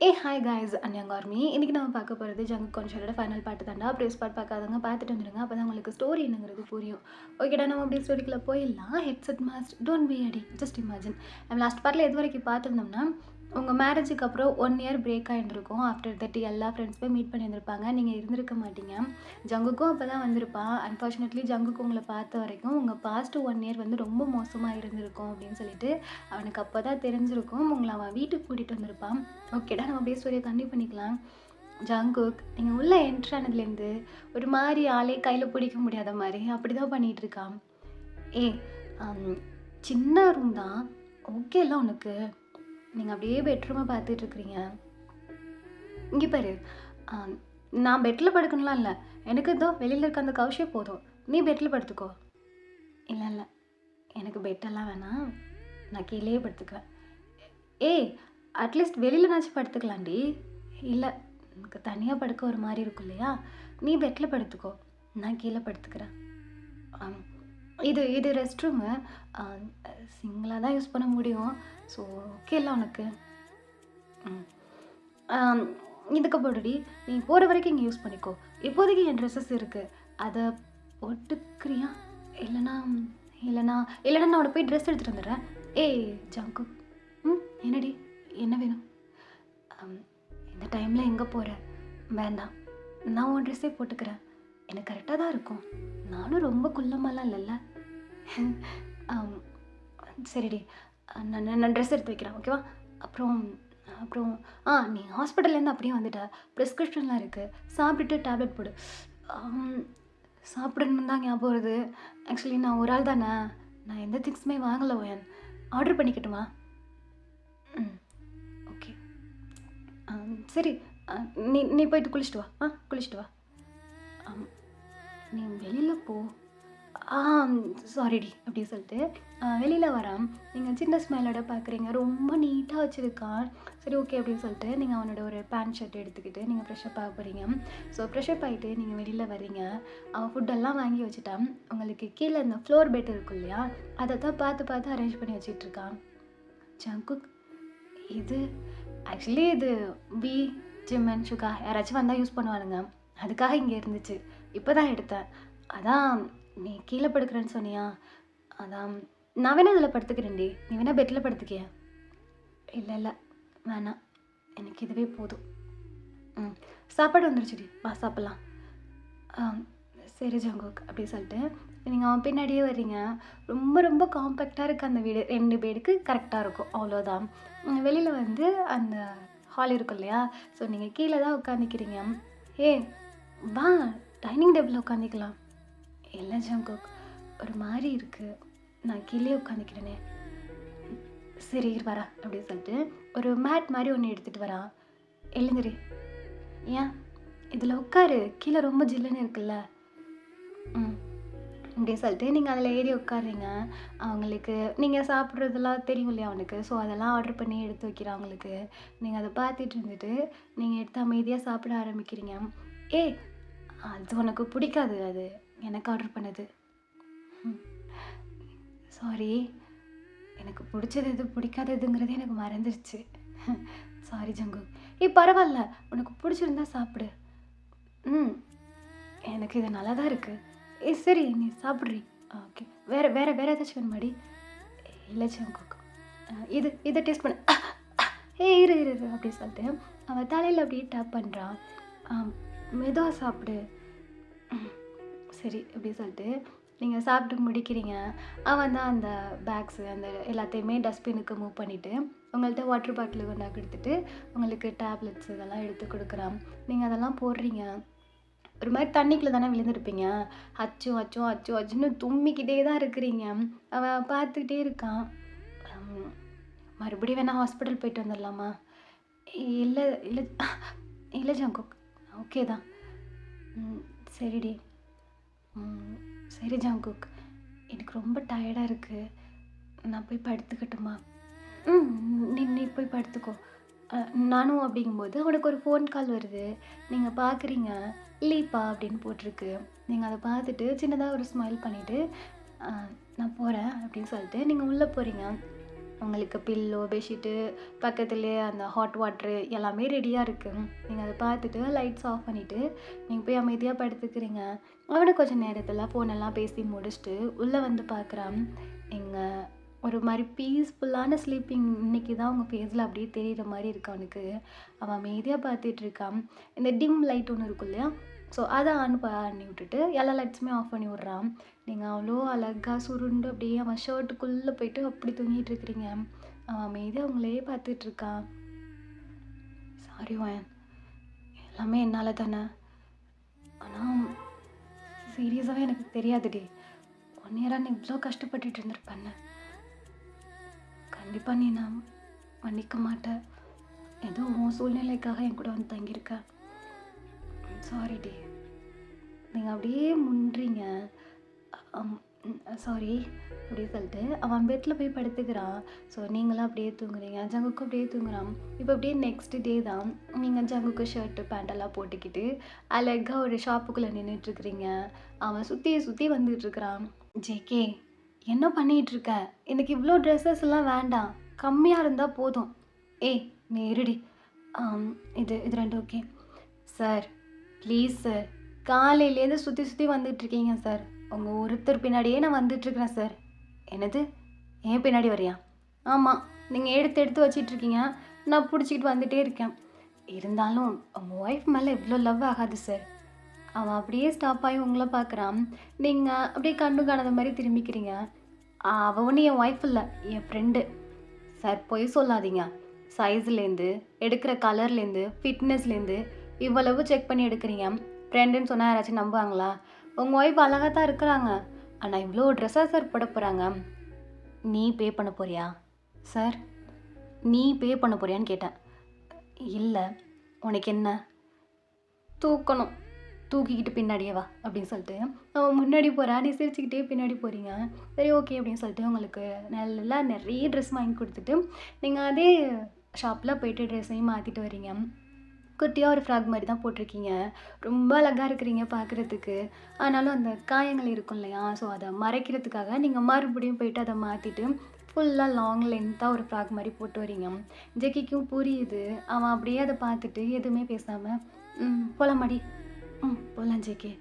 Hi guys அன்னியங்க army. இன்றைக்கி நம்ம பார்க்க போகிறது ஜங்க் கான்சர்ட்டோட ஃபைனல் பாட்டு தாண்டா. ப்ரேஸ் பார்ட் பார்க்காதவங்க பார்த்துட்டு வந்துடுங்க. அப்போ தான் உங்களுக்கு ஸ்டோரி என்னங்கிறது புரியும். ஓகேடா, நம்ம அப்படியே ஸ்டோரிக்குள்ளே போயிடலாம். ஹெட்செட் மாஸ்ட் டோன்ட் பி அடி, ஜஸ்ட் இமேஜின். நம்ம லாஸ்ட் பார்ட்டில் எது வரைக்கும் பார்த்துருந்தோம்னா, உங்கள் மேரேஜுக்கு அப்புறம் 1 இயர் பிரேக் ஆகிருந்திருக்கும். ஆஃப்டர் தட் எல்லா ஃப்ரெண்ட்ஸுமே மீட் பண்ணியிருந்திருப்பாங்க. நீங்கள் இருந்திருக்க மாட்டீங்க. ஜங்குக்கும் அப்போ தான் வந்திருப்பான். அன்ஃபார்ச்சுனேட்லி ஜங்குக்கு உங்களை பார்த்த வரைக்கும் உங்கள் பாஸ்ட் 1 இயர் வந்து ரொம்ப மோசமாக இருந்திருக்கும் அப்படின்னு சொல்லிட்டு அவனுக்கு அப்போ தான் தெரிஞ்சிருக்கும். உங்களை அவன் வீட்டுக்கு கூட்டிகிட்டு வந்திருப்பான். ஓகேடா, நம்ம அப்படியே ஸ்டோரியை கண்டினியூ பண்ணிக்கலாம். ஜங்குக் நீங்கள் உள்ளே என்ட்ரானதுலேருந்து ஒரு மாதிரி ஆளே கையில் பிடிக்க முடியாத மாதிரி அப்படி தான் பண்ணிகிட்டு இருக்கான். சின்ன ரூம் தான், ஓகேலாம் உனக்கு. நீங்கள் அப்படியே பெட்ரூமை பார்த்துட்ருக்குறீங்க. இங்கே பாரு, நான் பெட்டில் படுக்கணும்லாம் இல்லை, எனக்கு இதோ வெளியில் இருக்க அந்த கவுஷே போதும், நீ பெட்டில் படுத்துக்கோ. இல்லை இல்லை, எனக்கு பெட்டெல்லாம் வேணாம், நான் கீழே படுத்துக்குவேன். அட்லீஸ்ட் வெளியிலனாச்சும் படுத்துக்கலாண்டி. இல்லை, எனக்கு தனியாக படுக்க ஒரு மாதிரி இருக்கும் இல்லையா, நீ பெட்டில் படுத்துக்கோ, நான் கீழே படுத்துக்கிறேன். இது ரெஸ்ட் ரூமு, சிங்கிளாக தான் யூஸ் பண்ண முடியும். ஸோ ஓகே இல்லை உனக்கு. இதுக்கு போடுடி, நீ போகிற வரைக்கும் இங்கே யூஸ் பண்ணிக்கோ. இப்போதைக்கு என் ட்ரெஸ்ஸஸ் இருக்குது, அதை போட்டுக்கிறியா? இல்லைனா இல்லைனா இல்லைனா நான் உனக்கு போய் ட்ரெஸ் எடுத்துகிட்டு வந்துடுறேன். ஜங்கு, என்னடி, என்ன வேணும்? இந்த டைமில் எங்கே போகிற? வேண்டாம், நான் உன் ட்ரெஸ்ஸே போட்டுக்கிறேன், எனக்கு கரெக்டாக தான் இருக்கும். நானும் ரொம்ப குள்ளமாலாம் இல்லைல்ல. சரிடி, நான் ட்ரெஸ் எடுத்து வைக்கிறேன், ஓகேவா? அப்புறம் அப்புறம் நீ ஹாஸ்பிட்டல்லேருந்து அப்படியே வந்துட்ட, ப்ரிஸ்கிரிப்ஷன்லாம் இருக்குது, சாப்பிட்டுட்டு டேப்லெட் போடு. சாப்பிடணுன்னு தான் ஞாபகம் வருது. ஆக்சுவலி நான் ஒரு ஆள் தானே, நான் எந்த திங்ஸுமே வாங்கலை. ஓயன், ஆர்டர் பண்ணிக்கட்டுமா? ஓகே, சரி. நீ போயிட்டு குளிச்சுட்டு வா. குளிச்சுட்டு வா. நீ வெளியில் போ. சாரிடி அப்படி சொல்லிட்டு வெளியில் வரான். நீங்கள் சின்ன ஸ்மைலோட பார்க்குறீங்க, ரொம்ப நீட்டாக வச்சுருக்கான். சரி ஓகே அப்படின்னு சொல்லிட்டு நீங்கள் அவனோட ஒரு பேண்ட் ஷர்ட் எடுத்துக்கிட்டு நீங்கள் ஃப்ரெஷ்ஷப் ஆக போகிறீங்க. ஸோ ஃப்ரெஷ்ஷப் ஆகிட்டு நீங்கள் வெளியில் வர்றீங்க. அவன் ஃபுட்டெல்லாம் வாங்கி வச்சுட்டான். உங்களுக்கு கீழே இந்த ஃப்ளோர் பெட் இருக்கும் இல்லையா, அதை தான் பார்த்து அரேஞ்ச் பண்ணி வச்சிட்ருக்கான். ஜங்குக், இது ஆக்சுவலி இது பி ஜிம் அண்ட் சுகா யாராச்சும் வந்தால் யூஸ் பண்ணுவானுங்க, அதுக்காக இங்கே இருந்துச்சு, இப்போ தான் எடுத்தேன். அதான் நீ கீழே படுக்கிறேன்னு சொன்னியா, அதான் நான் வேணா இதில் படுத்துக்கிறேன்டி, நீ வேணா பெட்டில் படுத்துக்கிய? இல்லை வேணாம், எனக்கு இதுவே போதும். சாப்பாடு வந்துருச்சுடி, வா சாப்பிட்லாம். சரி ஜங்குக் அப்படி சொல்லிட்டு நீங்கள் அவன் பின்னாடியே வர்றீங்க. ரொம்ப காம்பேக்டாக இருக்குது அந்த வீடு, 2 பேருக்கு கரெக்டாக இருக்கும், அவ்வளோதான். வெளியில் வந்து அந்த ஹால் இருக்கும் இல்லையா, ஸோ நீங்கள் கீழே தான் உட்காந்துக்கிறீங்க. வா டைனிங் டேபிளில் உட்காந்துக்கலாம். இல்லை ஜங்குக், ஒரு மாதிரி இருக்குது, நான் கீழே உட்காந்துக்கிறேனே. சரி வரா அப்படின்னு சொல்லிட்டு ஒரு மேட் மாதிரி ஒன்று எடுத்துகிட்டு வரா. எழுந்துரு. ஏன் இதில் உட்காரு, கீழே ரொம்ப ஜில்லுன்னு இருக்குல்ல. அப்படி சொல்லிட்டு நீங்கள் அதில் ஏறி உட்காருங்க. அவங்களுக்கு நீங்கள் சாப்பிட்றதெல்லாம் தெரியும் இல்லையா அவனுக்கு, ஸோ அதெல்லாம் ஆர்டர் பண்ணி எடுத்து வைக்கிறேன் அவங்களுக்கு. நீங்கள் அதை பார்த்துட்டு இருந்துட்டு நீங்கள் எடுத்து அமைதியாக சாப்பிட ஆரம்பிக்கிறீங்க. அது உனக்கு பிடிக்காது, அது எனக்கு ஆர்டர் பண்ணது. சாரி, எனக்கு பிடிச்சது எது பிடிக்காததுங்கிறது எனக்கு மறந்துடுச்சு. சாரி ஜங்கு. பரவாயில்ல, உனக்கு பிடிச்சிருந்தா சாப்பிடு. எனக்கு இது நல்லா தான் இருக்குது. சரி நீ சாப்பிட்றி. ஓகே, வேறு ஏதாச்சும் வேணுமாடி? இல்லை ஜங்குக், இதை டேஸ்ட் பண்ண. இரு அப்படி சொல்லிட்டு அவன் தலையில் அப்படியே டேப் பண்ணுறான். மெதுவாக சாப்பிடு. சரி அப்படி சொல்லிட்டு நீங்கள் சாப்பிட்டு முடிக்கிறீங்க. அவன் தான் அந்த பேக்ஸு அந்த எல்லாத்தையுமே டஸ்ட்பினுக்கு மூவ் பண்ணிவிட்டு உங்கள்கிட்ட வாட்டர் பாட்டில் கொண்டா கொடுத்துட்டு உங்களுக்கு டேப்லெட்ஸ் இதெல்லாம் எடுத்து கொடுக்குறான். நீங்கள் அதெல்லாம் போடுறீங்க. ஒரு மாதிரி தண்ணிக்குள்ளே தானே விழுந்துருப்பீங்க. அச்சுன்னு தும்மிக்கிட்டே தான் இருக்கிறீங்க. அவன் பார்த்துக்கிட்டே இருக்கான். மறுபடியும் வேணால் ஹாஸ்பிட்டல் போயிட்டு வந்துடலாமா? இல்லை ஜங்குக், ஓகே தான். சரிடி. சரி ஜங்குக், எனக்கு ரொம்ப டயர்டாக இருக்குது, நான் போய் படுத்துக்கட்டுமா? நீ போய் படுத்துக்கோ. நானும் அப்படிங்கும்போது அவனுக்கு ஒரு ஃபோன் கால் வருது. நீங்கள் பார்க்குறீங்க, லீப்பா அப்படின்னு போட்டிருக்கு. நீங்கள் அதை பார்த்துட்டு சின்னதாக ஒரு ஸ்மைல் பண்ணிவிட்டு நான் போகிறேன் அப்படின்னு சொல்லிட்டு நீங்கள் உள்ளே போகிறீங்க. உங்களுக்கு பில்லோ பெட்ஷீட்டு பக்கத்துலேயே அந்த ஹாட் வாட்ரு எல்லாமே ரெடியாக இருக்குது. நீங்கள் அதை பார்த்துட்டு லைட்ஸ் ஆஃப் பண்ணிவிட்டு நீங்கள் போய் அமைதியாக படுத்துக்கிறீங்க. அவனும் கொஞ்சம் நேரத்தில் ஃபோனெல்லாம் பேசி முடிச்சுட்டு உள்ளே வந்து பார்க்குறான். நீங்கள் ஒரு மாதிரி பீஸ்ஃபுல்லான ஸ்லீப்பிங் இன்னைக்கு தான் உங்கள் ஃபேஸில் அப்படியே தெரிகிற மாதிரி இருக்கு அவனுக்கு. அவன் அமைதியாக பார்த்துட்டு இருக்கான். இந்த டிம் லைட் ஒன்று இருக்கும் இல்லையா, ஸோ அதை பண்ணி விட்டுட்டு எல்லா லைட்ஸுமே ஆஃப் பண்ணி விட்றான். நீங்கள் அவ்வளோ அழகாக சுருண்டு அப்படியே அவன் ஷர்ட்டுக்குள்ளே போயிட்டு அப்படி தூங்கிட்டு இருக்கிறீங்க. அவன் அமைதியாக அவங்களே பார்த்துட்டு இருக்கான். சாரி வயன், எல்லாமே என்னால் தானே. ஆனால் சீரியஸாகவே எனக்கு தெரியாதுடி, 1 இயராக நீ இவ்வளோ கஷ்டப்பட்டுட்டு இருந்திருப்பேன்னு. கண்டிப்பாக நீ நான் மன்னிக்க மாட்டேன். ஏதோ உன் சூழ்நிலைக்காக என் கூட வந்து தங்கியிருக்க. சாரி டி. நீங்கள் அப்படியே முன்றீங்க. சாரி அப்படி சொல்லிட்டு அவன் பெட்டில் போய் படுத்துக்கிறான். ஸோ நீங்களும் அப்படியே தூங்குறீங்க. ஜங்குக்கும் அப்படியே தூங்குறான். இப்போ அப்படியே நெக்ஸ்ட் டே தான் நீங்கள் ஜங்குக்கு ஷர்ட்டு பேண்டெல்லாம் போட்டுக்கிட்டு அழகாக ஒரு ஷாப்புக்குள்ளே நின்றுட்டுருக்குறீங்க. அவன் சுற்றி வந்துட்டுருக்குறான். ஜேகே, என்ன பண்ணிகிட்ருக்க? எனக்கு இவ்வளோ ட்ரெஸ்ஸஸ் எல்லாம் வேண்டாம், கம்மியாக இருந்தால் போதும். ஏய் நீ இருடி. இது 2 ஓகே சார். ப்ளீஸ் சார், காலையிலேருந்து சுற்றி வந்துட்டுருக்கீங்க சார். உங்கள் ஒருத்தர் பின்னாடியே நான் வந்துட்டுருக்கிறேன் சார். என்னது, ஏன் பின்னாடி வரியா? ஆமாம், நீங்கள் எடுத்து வச்சிட்ருக்கீங்க, நான் பிடிச்சிக்கிட்டு வந்துகிட்டே இருக்கேன். இருந்தாலும் உங்கள் ஒய்ஃப் மேலே இவ்வளோ லவ் ஆகாது சார். அவன் அப்படியே ஸ்டாப் ஆகி உங்களை பார்க்குறான். நீங்கள் அப்படியே கண்டு காணாத மாதிரி திரும்பிக்கிறீங்க. அவள் ஒன்றும் என் ஒய்ஃப் இல்லை, என் ஃப்ரெண்டு சார். பொய் சொல்லாதீங்க. சைஸ்லேருந்து எடுக்கிற கலர்லேருந்து ஃபிட்னஸ்லேருந்து இவ்வளவு செக் பண்ணி எடுக்கிறீங்க. ஃப்ரெண்டுன்னு சொன்னால் யாராச்சும் நம்புவாங்களா? உங்கள் ஒய்ஃப் அழகாக தான் இருக்கிறாங்க, ஆனால் இவ்வளோ ட்ரெஸ்ஸாக சார் போட போகிறாங்க. நீ பே பண்ண போறியா சார்? நீ பே பண்ண போறியான்னு கேட்டேன். இல்லை, உனக்கு என்ன? தூக்கணும், தூக்கிக்கிட்டு பின்னாடியே வா அப்படின்னு சொல்லிட்டு அவன் முன்னாடி போகிறா. நீ சிரிச்சுக்கிட்டே பின்னாடி போகிறீங்க. சரி ஓகே அப்படின்னு சொல்லிட்டு உங்களுக்கு நல்லா நிறைய ட்ரெஸ் வாங்கி கொடுத்துட்டு நீங்கள் அதே ஷாப்பில் போய்ட்டு ட்ரெஸ்ஸையும் மாற்றிட்டு வரீங்க. குட்டியாக ஒரு ஃப்ராக் மாதிரி தான் போட்டிருக்கீங்க. ரொம்ப அழகாக இருக்கிறீங்க பார்க்குறதுக்கு. ஆனாலும் அந்த காயங்கள் இருக்கும் இல்லையா, ஸோ அதை மறைக்கிறதுக்காக நீங்கள் மறுபடியும் போயிட்டு அதை மாற்றிட்டு ஃபுல்லாக லாங் லென்த்தாக ஒரு ஃப்ராக் மாதிரி போட்டு வரீங்க. ஜெக்கிக்கும் புரியுது. அவன் அப்படியே அதை பார்த்துட்டு எதுவுமே பேசாமல் போகலாமாடி, போகலாம் ஜேகே,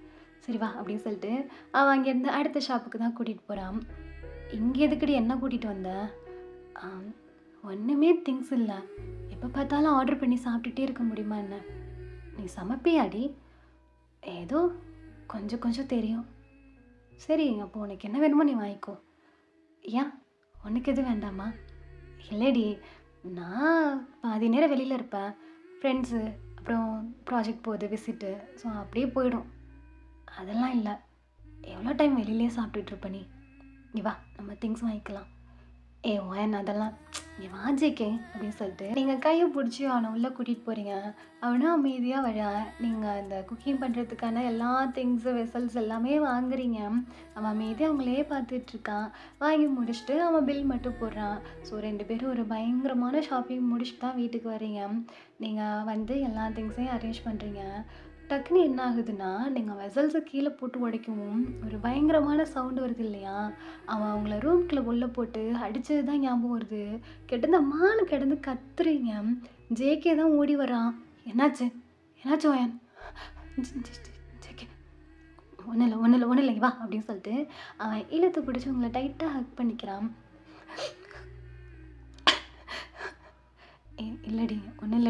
சரி வா அப்படின்னு சொல்லிட்டு அவன் அங்கேருந்து அடுத்த ஷாப்புக்கு தான் கூட்டிகிட்டு போகிறான். இங்கே எதுக்கடி என்ன கூட்டிகிட்டு வந்த? ஒன்றுமே திங்ஸ் இல்லை, எப்போ பார்த்தாலும் ஆர்டர் பண்ணி சாப்பிட்டுட்டே இருக்க முடியுமா என்ன? நீ சமைப்பியாடி? ஏதோ கொஞ்சம் தெரியும். சரி அப்போ உனக்கு என்ன வேணுமோ நீ வாங்கிக்கோ. ஏன் உனக்கு எதுவும் வேண்டாமா? இல்லைடி, நான் பாதி நேரம் வெளியில் இருப்பேன், ஃப்ரெண்ட்ஸு அப்புறம் ப்ராஜெக்ட் போகுது விசிட்டு, ஸோ அப்படியே போயிடும். அதெல்லாம் இல்லை, எவ்வளோ டைம் வெளியிலே சாப்பிட்டுட்ருப்ப நீ வா நம்ம திங்ஸ் வாங்கிக்கலாம். ஒயன் அதெல்லாம் நீ வாஜிக்கே அப்படின்னு சொல்லிட்டு நீங்கள் கையை பிடிச்சி அவனை உள்ளே கூட்டிகிட்டு போகிறீங்க. அவனும் அமைதியாக வரான். நீங்கள் அந்த குக்கிங் பண்ணுறதுக்கான எல்லா திங்ஸு வெசல்ஸ் எல்லாமே வாங்குறீங்க. அவன் அமைதியாக அவங்களே பார்த்துட்ருக்கான். வாங்கி முடிச்சுட்டு அவன் பில் மட்டும் போடுறான். ஸோ 2 பேரும் ஒரு பயங்கரமான ஷாப்பிங் முடிச்சுட்டு தான் வீட்டுக்கு வரீங்க. நீங்கள் வந்து எல்லா திங்ஸையும் அரேஞ்ச் பண்ணுறீங்க. டக்குன்னு என்ன ஆகுதுன்னா, நீங்கள் வெசல்ஸை கீழே போட்டு உடைக்கவும் ஒரு பயங்கரமான சவுண்டு வருது இல்லையா, அவன் அவங்கள ரூம்குள்ளே உள்ளே போட்டு அடித்தது தான் ஞாபகம் வருது. கிடந்து கத்துறீங்க. ஜேகே தான் ஓடி வரான். என்னாச்சு வயன்? ஜேகே ஒன்றும் இல்லை வா அப்படின்னு சொல்லிட்டு அவன் இழுத்து பிடிச்சி உங்களை டைட்டாக ஹக் பண்ணிக்கிறான். இல்லடி ஒன்றும்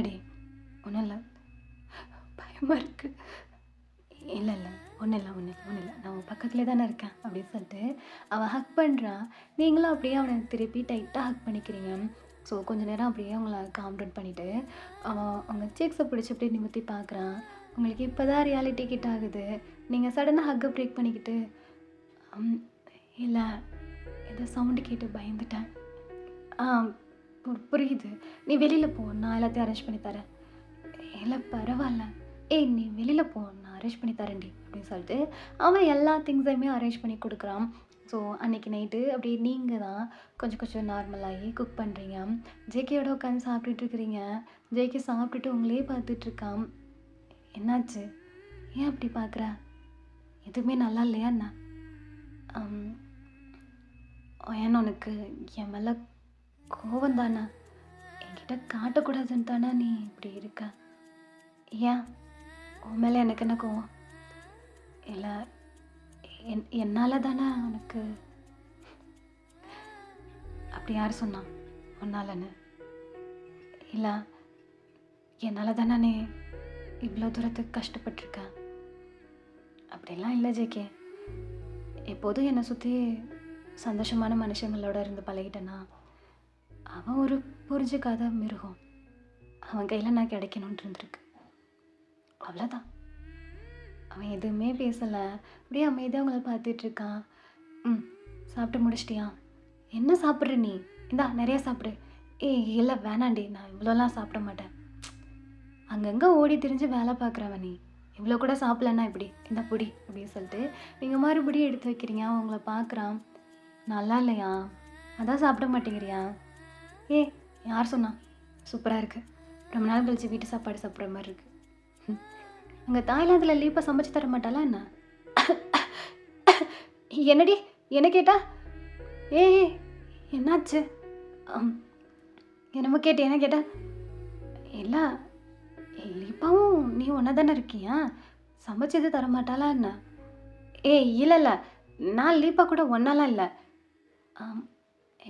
இல்லை, பயமாக இருக்கு. இல்லை ஒன்றும் இல்லை, நான் உன் பக்கத்துலேயே தானே இருக்கேன் அப்படின்னு சொல்லிட்டு அவன் ஹக் பண்ணுறான். நீங்களும் அப்படியே அவனை திருப்பி டைட்டாக ஹக் பண்ணிக்கிறீங்க. ஸோ கொஞ்சம் நேரம் அப்படியே அவங்கள காம் டவுன் பண்ணிவிட்டு அவன் அவங்க சீக்ஸை பிடிச்சி அப்படியே நிமித்தி பார்க்குறான். உங்களுக்கு இப்போ தான் ரியாலிட்டி கிட்ட ஆகுது. நீங்கள் சடனாக ஹக்கை பிரேக் பண்ணிக்கிட்டு இல்லை ஏதோ சவுண்டு கேட்டு பயந்துட்டேன். புரியுது, நீ வெளியில் போ, நான் எல்லாத்தையும் அரேஞ்ச் பண்ணி தரேன். இல்லை பரவாயில்ல, நீ வெளியில் போ, நான் அரேஞ்ச் பண்ணி தரேன்டி அப்படின்னு சொல்லிட்டு அவன் எல்லா திங்ஸையுமே அரேஞ்ச் பண்ணி கொடுக்குறான். ஸோ அன்றைக்கி நைட்டு அப்படியே நீங்கள் தான் கொஞ்சம் நார்மலாகி குக் பண்ணுறீங்க. ஜேகேயோட உட்காந்து சாப்பிட்டுட்ருக்கிறீங்க. ஜேகே சாப்பிட்டுட்டு உங்களே பார்த்துட்ருக்கான். என்னாச்சு, ஏன் அப்படி பார்க்குற? எதுவுமே நல்லா இல்லையா என்ன? ஏன்னா உனக்கு என் மேலே கோவம் தானே? என்கிட்ட காட்டக்கூடாதுன்னு தானே நீ இப்படி இருக்க? ஏன்? உன் மேலே எனக்கு என்ன கோவம்? இல்லை, என்னால் தானே உனக்கு. அப்படி யார் சொன்னா உன்னாலன்னு? இல்லை, என்னால் தானே நீ இவ்வளோ தூரத்துக்கு கஷ்டப்பட்டிருக்க. அப்படிலாம் இல்லை ஜேகே. எப்போதும் என்னை சுற்றி சந்தோஷமான மனுஷங்களோட இருந்து பழகிட்டேன்னா அவன் ஒரு புரிஞ்சுக்காத மிருகம். அவன் கையில் நான் கிடைக்கணுன்ட்டு இருந்திருக்கு. அவ்வளோதான். அவன் எதுவுமே பேசலை, அப்படியே அமைதியாக அவங்கள பார்த்துட்டு இருக்கான். சாப்பிட்டு முடிச்சிட்டியா? என்ன சாப்பிட்ற நீ? இந்தா நிறையா சாப்பிடு. இல்லை வேணாண்டி, நான் இவ்வளோலாம் சாப்பிட மாட்டேன். அங்கங்கே ஓடி திரிஞ்சு வேலை பார்க்குறவன் நீ இவ்வளோ கூட சாப்பிட்லன்னா இப்படி இந்த பொடி அப்படின்னு சொல்லிட்டு நீங்கள் மறுபடியும் எடுத்து வைக்கிறீங்க. அவங்கள பார்க்குறான். நல்லா இல்லையா? அதான் சாப்பிட மாட்டேங்கிறியா? யார் சொன்னா? சூப்பராக இருக்குது. ரொம்ப நாள் கழிச்சு வீட்டு சாப்பாடு சாப்பிட்ற மாதிரி இருக்குது. அங்கே தாய்லாந்தில் லீப்பாக சமைச்சு தர மாட்டாளா என்ன? என்னடி என்ன கேட்டா? என்னாச்சு? என்னமோ கேட்டு என்ன கேட்டா? இல்லை, லீப்பாவும் நீ ஒன்றா தானே இருக்கியா? சமைச்சது தர மாட்டாளா என்ன? இல்லை, நான் லீப்பா கூட ஒன்றாலாம் இல்லை.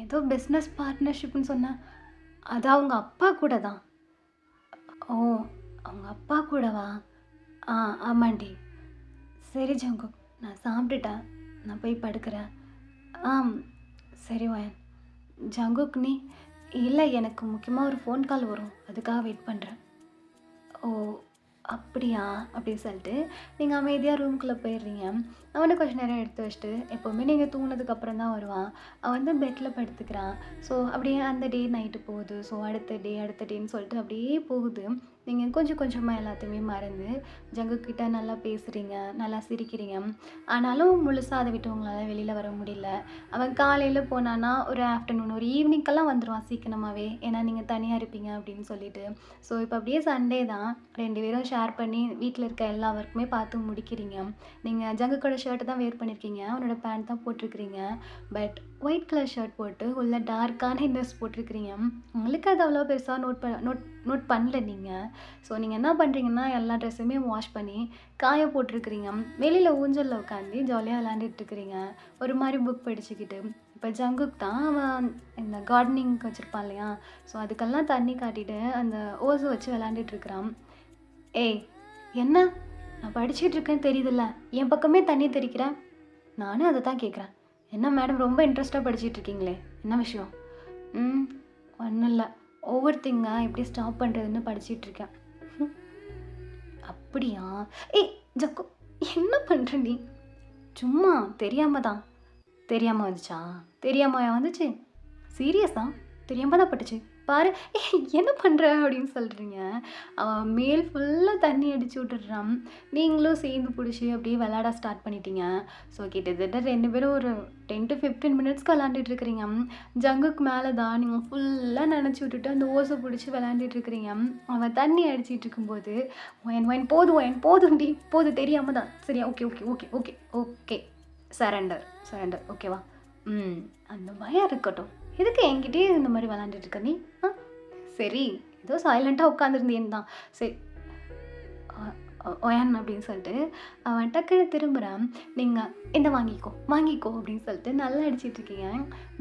ஏதோ பிஸ்னஸ் பார்ட்னர்ஷிப்னு சொன்னேன். அது அவங்க அப்பா கூட தான். ஓ, அவங்க அப்பா கூடவா? ஆமாண்டி. சரி ஜங்குக், நான் சாப்பிட்டுட்டேன், நான் போய் படுக்கிறேன். சரி வயன். ஜங்குக் நீ? இல்லை, எனக்கு முக்கியமாக ஒரு ஃபோன் கால் வரும், அதுக்காக வெயிட் பண்ணுறேன். ஓ அப்படியா அப்படின்னு சொல்லிட்டு நீங்கள் அமைதியாக ரூம்குள்ளே போயிடுறீங்க. அவனை கொஞ்சம் நேரம் எடுத்து வச்சுட்டு எப்போவுமே நீங்கள் தூங்கினதுக்கப்புறம் தான் வருவான். அவன் வந்து பெட்டில் படுத்துக்கிறான். ஸோ அப்படியே அந்த டே நைட்டு போகுது. ஸோ அடுத்த டேன்னு சொல்லிட்டு அப்படியே போகுது. நீங்கள் கொஞ்சம் கொஞ்சமாக எல்லாத்தையுமே மறந்து ஜங்குக்கிட்ட நல்லா பேசுகிறீங்க, நல்லா சிரிக்கிறீங்க. ஆனாலும் முழுசாக அதை விட்டு உங்களால் வெளியில் வர முடியல. அவன் காலையில் போனான்னா ஒரு ஆஃப்டர்நூன் ஒரு ஈவினிங்கெல்லாம் வந்துடுவான் சீக்கிரமாகவே. ஏன்னா நீங்கள் தனியாக இருப்பீங்க அப்படின்னு சொல்லிட்டு. ஸோ இப்போ அப்படியே சண்டே தான், 2 பேரும் ஷேர் பண்ணி வீட்டில் இருக்க எல்லா ஒர்க்குமே பார்த்து முடிக்கிறீங்க. நீங்கள் ஜங்குக்கோட ஷர்ட்டு தான் வேர் பண்ணியிருக்கீங்க, அவனோட பேண்ட் தான் போட்டிருக்கிறீங்க. பட் ஒயிட் கலர் ஷர்ட் போட்டு உள்ள டார்க்கான இன்னர்ஸ் போட்டிருக்கிறீங்க. உங்களுக்கு அது அவ்வளோ பெருசாக நோட் பண்ணல நீங்கள். ஸோ நீங்கள் என்ன பண்ணுறீங்கன்னா எல்லா ட்ரெஸ்ஸுமே வாஷ் பண்ணி காய போட்டிருக்கிறீங்க. வெளியில் ஊஞ்சலில் உட்காந்து ஜாலியாக விளாண்டுட்டுருக்கிறீங்க, ஒரு மாதிரி புக் படிச்சுக்கிட்டு. இப்போ ஜங்குக் தான், அவன் இந்த கார்டனிங்க்கு வச்சுருப்பான் இல்லையா? ஸோ அதுக்கெல்லாம் தண்ணி காட்டிட்டு அந்த ஓஸு வச்சு விளாண்டுட்டுருக்குறான். என்ன? நான் படிச்சுட்டு இருக்கேன்னு தெரியுதுல்ல, என் பக்கமே தண்ணி தெளிக்கிறேன். நானும் அதை தான் கேட்குறேன். என்ன மேடம் ரொம்ப இன்ட்ரெஸ்ட்டாக படிச்சுட்டு இருக்கீங்களே, என்ன விஷயம்? ஒன்றும் இல்லை, ஓவர் திங்காக எப்படி ஸ்டாப் பண்ணுறதுன்னு படிச்சிட்ருக்கேன். அப்படியா? ஜக்கு, என்ன பண்ணுற நீ? சும்மா தெரியாமல் தான். தெரியாமல் வந்துச்சா? தெரியாமல் வந்துச்சு? சீரியஸா? தெரியாமல் தான் பட்டுச்சு பாரு. என்ன பண்ணுற அப்படின்னு சொல்கிறீங்க. அவன் மேல் ஃபுல்லாக தண்ணி அடித்து விட்டுடுறான். நீங்களும் சேர்ந்து பிடிச்சி அப்படியே விளாட ஸ்டார்ட் பண்ணிட்டீங்க. ஸோ கிட்டத்தட்ட 2 பேரும் ஒரு 10 to 15 மினிட்ஸ்க்கு விளாண்டுட்டுருக்கிறீங்க. ஜங்குக்கு மேலே தான் நீங்கள் ஃபுல்லாக நினச்சி விட்டுட்டு அந்த ஓசை பிடிச்சி விளாண்டுட்டுருக்கிறீங்க. அவன் தண்ணி அடிச்சிட்டு இருக்கும்போது ஒயின் போதும்டி, போதும், தெரியாமல் தான். சரியா? Okay okay okay okay okay surrender ஓகேவா? அந்த பயம் இருக்கட்டும். எதுக்கு என்கிட்டயே இந்த மாதிரி விளாண்டுட்டு இருக்க நீ? சரி, ஏதோ சைலண்ட்டாக உட்காந்துருந்தேன்னு தான். சரி ஒயன் அப்படின்னு சொல்லிட்டு அவன் டக்குன்னு திரும்புகிறான். நீங்கள் இந்த வாங்கிக்கோ அப்படின்னு சொல்லிட்டு நல்லா அடிச்சிட்ருக்கீங்க.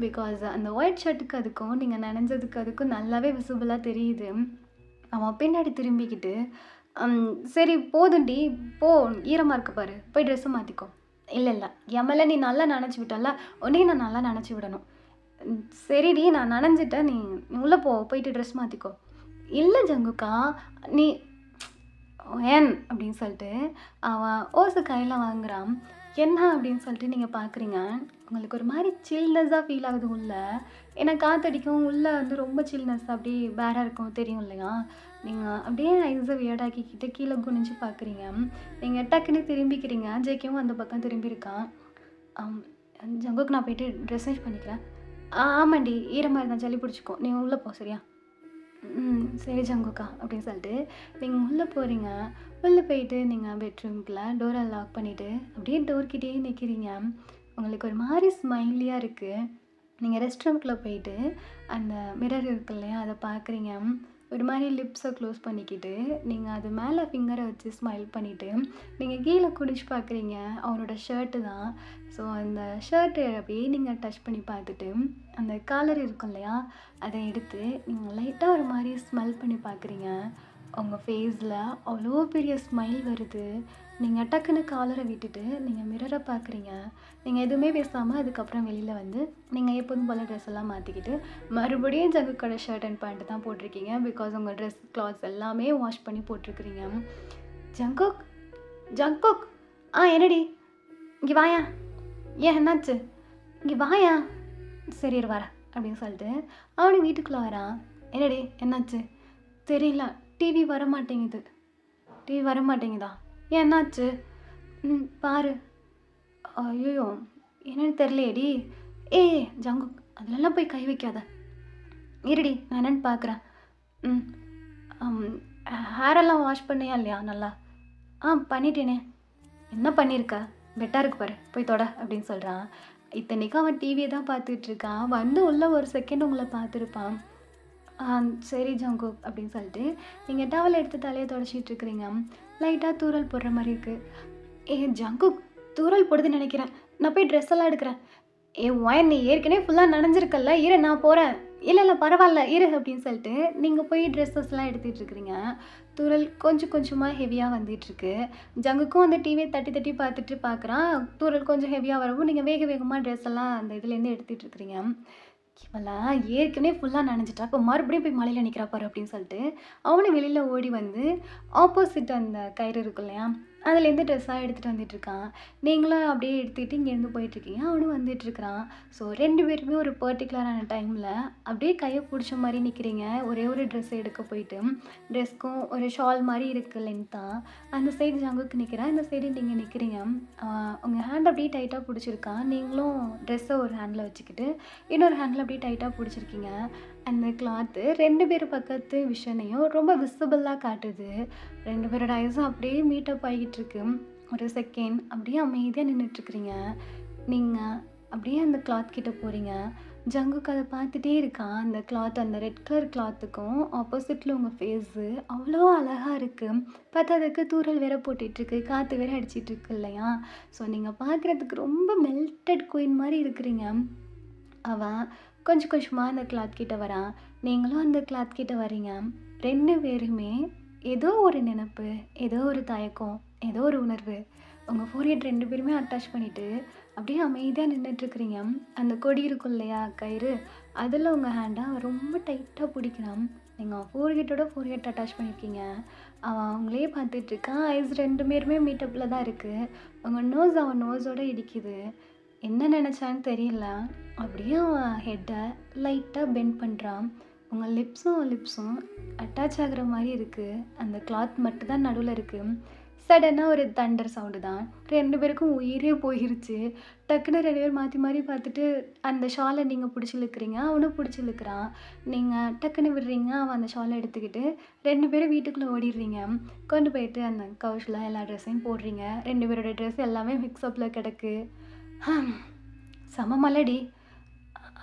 பிகாஸ் அந்த ஒயிட் ஷர்ட்டுக்கு அதுக்கும் நீங்கள் நனைஞ்சதுக்கு அதுக்கும் நல்லாவே விசிபிளாக தெரியுது. அவன் பின்னாடி திரும்பிக்கிட்டு சரி போதுண்டி, போ, ஈரமாக இருக்க பாரு, போய் ட்ரெஸ்ஸை மாற்றிக்கோ. இல்லை என் மேலே நீ நல்லா நினச்சி விட்டல, உன்னையும் நான் நல்லா நினச்சி விடணும். சரிடி, நான் நனைஞ்சிட்டேன், நீ உள்ளே போயிட்டு ட்ரெஸ் மாற்றிக்கோ. இல்லை ஜங்குக்கா, நீ ஏன் அப்படின்னு சொல்லிட்டு அவன் ஓசு கையில் வாங்குறான். என்ன அப்படின்னு சொல்லிட்டு நீங்கள் பார்க்குறீங்க. உங்களுக்கு ஒரு மாதிரி சில்னஸ்ஸாக ஃபீல் ஆகுது உள்ளே. ஏன்னா காற்றடிக்கும், உள்ளே வந்து ரொம்ப சில்னஸ் அப்படியே பேடாக இருக்கும், தெரியும் இல்லையா? நீங்கள் அப்படியே ஐஸை வியடாக்கிக்கிட்டு கீழே குனிஞ்சு பார்க்குறீங்க. நீங்கள் டக்குன்னு திரும்பிக்கிறீங்க. ஜேகேவும் அந்த பக்கம் திரும்பியிருக்கான். ஜங்குக்கு நான் போயிட்டு ட்ரெஸ் சேஞ்ச் பண்ணிக்கிறேன். ஆமாண்டி, ஈரமாக இருந்தால் சளி பிடிச்சிக்கோ, நீங்கள் உள்ளே போ, சரியா? சரி ஜங்குக்கா அப்படின்னு சொல்லிட்டு நீங்கள் உள்ளே போகிறீங்க. உள்ளே போயிட்டு நீங்கள் பெட்ரூம்குள்ளே டோரை லாக் பண்ணிவிட்டு அப்படியே டோர்கிட்டே நிற்கிறீங்க. உங்களுக்கு ஒரு மாதிரி ஸ்மைலியாக இருக்குது. நீங்கள் ரெஸ்ட் ரூம்குள்ளே போயிட்டு அந்த மிரர் இருக்கு இல்லையா அதை பார்க்குறீங்க. ஒரு மாதிரி லிப்ஸை க்ளோஸ் பண்ணிக்கிட்டு நீங்கள் அது மேலே ஃபிங்கரை வச்சு ஸ்மைல் பண்ணிவிட்டு நீங்கள் கீழே குடிச்சு பார்க்குறீங்க. அவனோட ஷர்ட்டு தான். ஸோ அந்த ஷர்ட்டு அப்படியே நீங்கள் டச் பண்ணி பார்த்துட்டு அந்த காலர் இருக்கும் இல்லையா அதை எடுத்து நீங்கள் லைட்டாக ஒரு மாதிரி ஸ்மெல் பண்ணி பார்க்குறீங்க. உங்கள் ஃபேஸில் அவ்வளோ பெரிய ஸ்மைல் வருது. நீங்கள் டக்குன்னு காலரை விட்டுட்டு நீங்கள் மிரரை பார்க்குறீங்க. நீங்கள் எதுவுமே பேசாமல் அதுக்கப்புறம் வெளியில் வந்து நீங்கள் எப்போதும் போல் ட்ரெஸ் எல்லாம் மாற்றிக்கிட்டு மறுபடியும் ஜங்குக்கோட ஷர்ட் அண்ட் பேண்ட் தான் போட்டிருக்கீங்க. பிகாஸ் உங்கள் ட்ரெஸ் கிளாத்ஸ் எல்லாமே வாஷ் பண்ணி போட்டிருக்கிறீங்க. ஜங்குக் ஜங்குக் என்னடி இங்கே வாயா, ஏன் என்னாச்சு, இங்கே வாயா, சரி இரு வரேன் அப்படின்னு சொல்லிட்டு அவனு வீட்டுக்குள்ளே வரான். என்னடி என்னாச்சு, தெரியல டிவி வர மாட்டேங்குது. டிவி வர மாட்டேங்குதா, ஏன் என்னாச்சு, பாரு. ஐயோ என்னன்னு தெரியலையேடி. ஜங்குக் அதிலெல்லாம் போய் கை வைக்காத, இருடி நான் என்னன்னு பார்க்குறேன். ஹேரெல்லாம் வாஷ் பண்ணியா இல்லையா நல்லா? பண்ணிட்டேனே. என்ன பண்ணியிருக்க, பெட்டாக இருக்கு பாரு, போய் தொட அப்படின்னு சொல்கிறான். இத்தனைக்கும் அவன் டிவியை தான் பார்த்துட்ருக்கான். வந்து உள்ள ஒரு செகண்ட் உங்களை பார்த்துருப்பான். சரி ஜங்குக் அப்படின்னு சொல்லிட்டு நீங்கள் டவல் எடுத்து தலையை தொடச்சிட்டு இருக்கிறீங்க. லைட்டாக தூரல் போடுற மாதிரி இருக்குது. ஜங்குக் தூரல் போடுதுன்னு நினைக்கிறேன், நான் போய் ட்ரெஸ் எல்லாம் எடுக்கிறேன். ஒயன் நீ ஏற்கனவே ஃபுல்லாக நனைஞ்சிருக்கல்ல, இரு நான் போகிறேன். இல்லை பரவாயில்ல இரு அப்படின்னு சொல்லிட்டு நீங்கள் போய் ட்ரெஸ்ஸஸ்லாம் எடுத்துகிட்டு இருக்கிறீங்க. தூரல் கொஞ்சம் கொஞ்சமாக ஹெவியாக வந்துட்டுருக்கு. ஜங்குக்கும் அந்த டிவியை தட்டி தட்டி பார்த்துட்டு பார்க்குறான். தூரல் கொஞ்சம் ஹெவியாக வரவும் நீங்கள் வேக வேகமாக ட்ரெஸ் எல்லாம் அந்த இதுலேருந்து எடுத்துகிட்டு இருக்கிறீங்க. இவெல்லாம் ஏற்கனவே ஃபுல்லாக நனைஞ்சிட்டா, இப்போ மறுபடியும் போய் மலையில் நிற்கிறா பாரு அப்படின்னு சொல்லிட்டு அவனும் வெளியில் ஓடி வந்து ஆப்போசிட் அந்த கயிறு இருக்கும் இல்லையா அதுலேருந்து ட்ரெஸ்ஸாக எடுத்துகிட்டு வந்துட்டுருக்கான். நீங்களும் அப்படியே எடுத்துக்கிட்டு இங்கேருந்து போயிட்டுருக்கீங்க, அவனும் வந்துட்டுருக்கிறான். ஸோ 2 பேருமே ஒரு பர்டிகுலரான டைமில் அப்படியே கையை பிடிச்ச மாதிரி நிற்கிறீங்க. ஒரே ஒரு ட்ரெஸ்ஸை எடுக்க போயிட்டு ட்ரெஸ்க்கும் ஒரு ஷால் மாதிரி இருக்குது லென்த்தாக. அந்த சைடு ஜங்குக்கு நிற்கிறேன், இந்த சைடு நீங்கள் நிற்கிறீங்க. உங்கள் ஹேண்ட் அப்படியே டைட்டாக பிடிச்சிருக்கான். நீங்களும் ட்ரெஸ்ஸை ஒரு ஹேண்டில் வச்சுக்கிட்டு இன்னொரு ஹேண்டில் அப்படியே டைட்டாக பிடிச்சிருக்கீங்க. அந்த கிளாத்து 2 பேர் பக்கத்து விஷனையும் ரொம்ப விசிபிளாக காட்டுது. 2 பேரோட ஐஸும் அப்படியே மீட்டப் ஆகிட்டுருக்கு. ஒரு செகண்ட் அப்படியே அமைதியாக நின்றுட்டுருக்குறீங்க. நீங்கள் அப்படியே அந்த கிளாத் கிட்டே போகிறீங்க. ஜங்குக்கு அதை பார்த்துட்டே இருக்கான். அந்த கிளாத் அந்த ரெட் கலர் கிளாத்துக்கும் ஆப்போசிட்டில் உங்கள் ஃபேஸு அவ்வளோ அழகாக இருக்குது. பார்த்ததுக்கு தூரல் வேற போட்டுட்ருக்கு, காற்று வேற அடிச்சிட்ருக்கு இல்லையா? ஸோ நீங்கள் பார்க்குறதுக்கு ரொம்ப மெல்டட் குயின் மாதிரி இருக்கிறீங்க. அவன் கொஞ்சம் கொஞ்சமாக அந்த கிளாத் கிட்ட வரான். நீங்களும் அந்த கிளாத் கிட்ட வரீங்க. 2 பேருமே ஏதோ ஒரு நினப்பு, ஏதோ ஒரு தயக்கம், ஏதோ ஒரு உணர்வு. உங்கள் ஃபோர்ஹெட் 2 பேருமே அட்டாச் பண்ணிவிட்டு அப்படியே அமைதியாக நின்றுட்டுருக்குறீங்க. அந்த கொடி இருக்கும் இல்லையா கயிறு, அதில் உங்கள் ஹேண்டை ரொம்ப டைட்டாக பிடிக்கிறான். நீங்கள் ஃபோர்ஹெட்டோட ஃபோர்ஹெட் அட்டாச் பண்ணியிருக்கீங்க. அவன் அவங்களே பார்த்துட்ருக்கான். ஐஸ் 2 பேருமே மீட்டப்பில் தான் இருக்குது. உங்கள் நோஸ் அவன் நோஸோடு இடிக்குது. என்ன நினச்சான்னு தெரியல. அப்படியே அவன் ஹெட்டை லைட்டாக பெண்ட் பண்ணுறான். உங்கள் லிப்ஸும் அட்டாச் ஆகிற மாதிரி இருக்குது. அந்த கிளாத் மட்டும் தான் நடுவில் இருக்குது. சடனாக ஒரு தண்டர் சவுண்டு தான். 2 பேருக்கும் உயிரே போயிருச்சு. டக்குன்னு 2 பேர் மாற்றி மாறி பார்த்துட்டு அந்த ஷாலை நீங்கள் பிடிச்சி இழுக்கிறீங்க, அவனும் பிடிச்சி இழுக்கிறான். நீங்கள் டக்குன்னு விடுறீங்க, அவன் அந்த ஷாலை எடுத்துக்கிட்டு 2 பேரும் வீட்டுக்குள்ளே ஓடிடுறீங்க. கொண்டு போயிட்டு அந்த கவுச்சில் எல்லா ட்ரெஸ்ஸையும் போடுறீங்க. 2 பேரோட ட்ரெஸ் எல்லாமே மிக்ஸ்அப்பில் கிடக்கு. சமமலடி.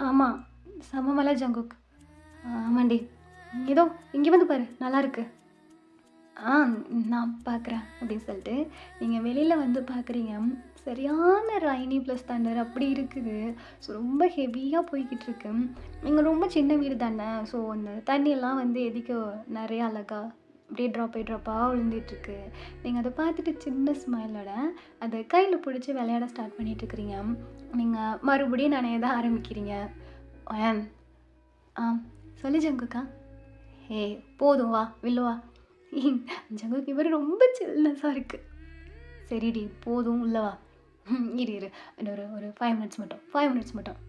ஆமாம் சமமலை ஜங்குக். ஆமாண்டி. ஏதோ இங்கே வந்து பாரு, நல்லா இருக்கு. நான் பார்க்குறேன் அப்படின்னு சொல்லிட்டு நீங்கள் வெளியில் வந்து பார்க்குறீங்க. சரியான ரைனி ப்ளஸ் தண்டர் அப்படி இருக்குது. ஸோ ரொம்ப ஹெவியாக போய்கிட்டு இருக்கு. நீங்கள் ரொம்ப சின்ன வீடு தானே, ஸோ அந்த தண்ணியெல்லாம் வந்து எதிக்க நிறைய அழகா அப்படியே ட்ராப்பாக விழுந்துட்டுருக்கு. நீங்கள் அதை பார்த்துட்டு சின்ன ஸ்மைலோட அதை கையில் பிடிச்சி விளையாட ஸ்டார்ட் பண்ணிகிட்ருக்குறீங்க. நீங்கள் மறுபடியும் நனைய தான் ஆரம்பிக்கிறீங்க. சொல்லு ஜங்குக்கா. போதும் வா வில்லுவா. ஜங்குக்கு இவர் ரொம்ப சில்னஸாக இருக்குது. சரிடி போதும் உள்ளவா. இரு இன்னொரு ஒரு 5 மினிட்ஸ் மட்டும்.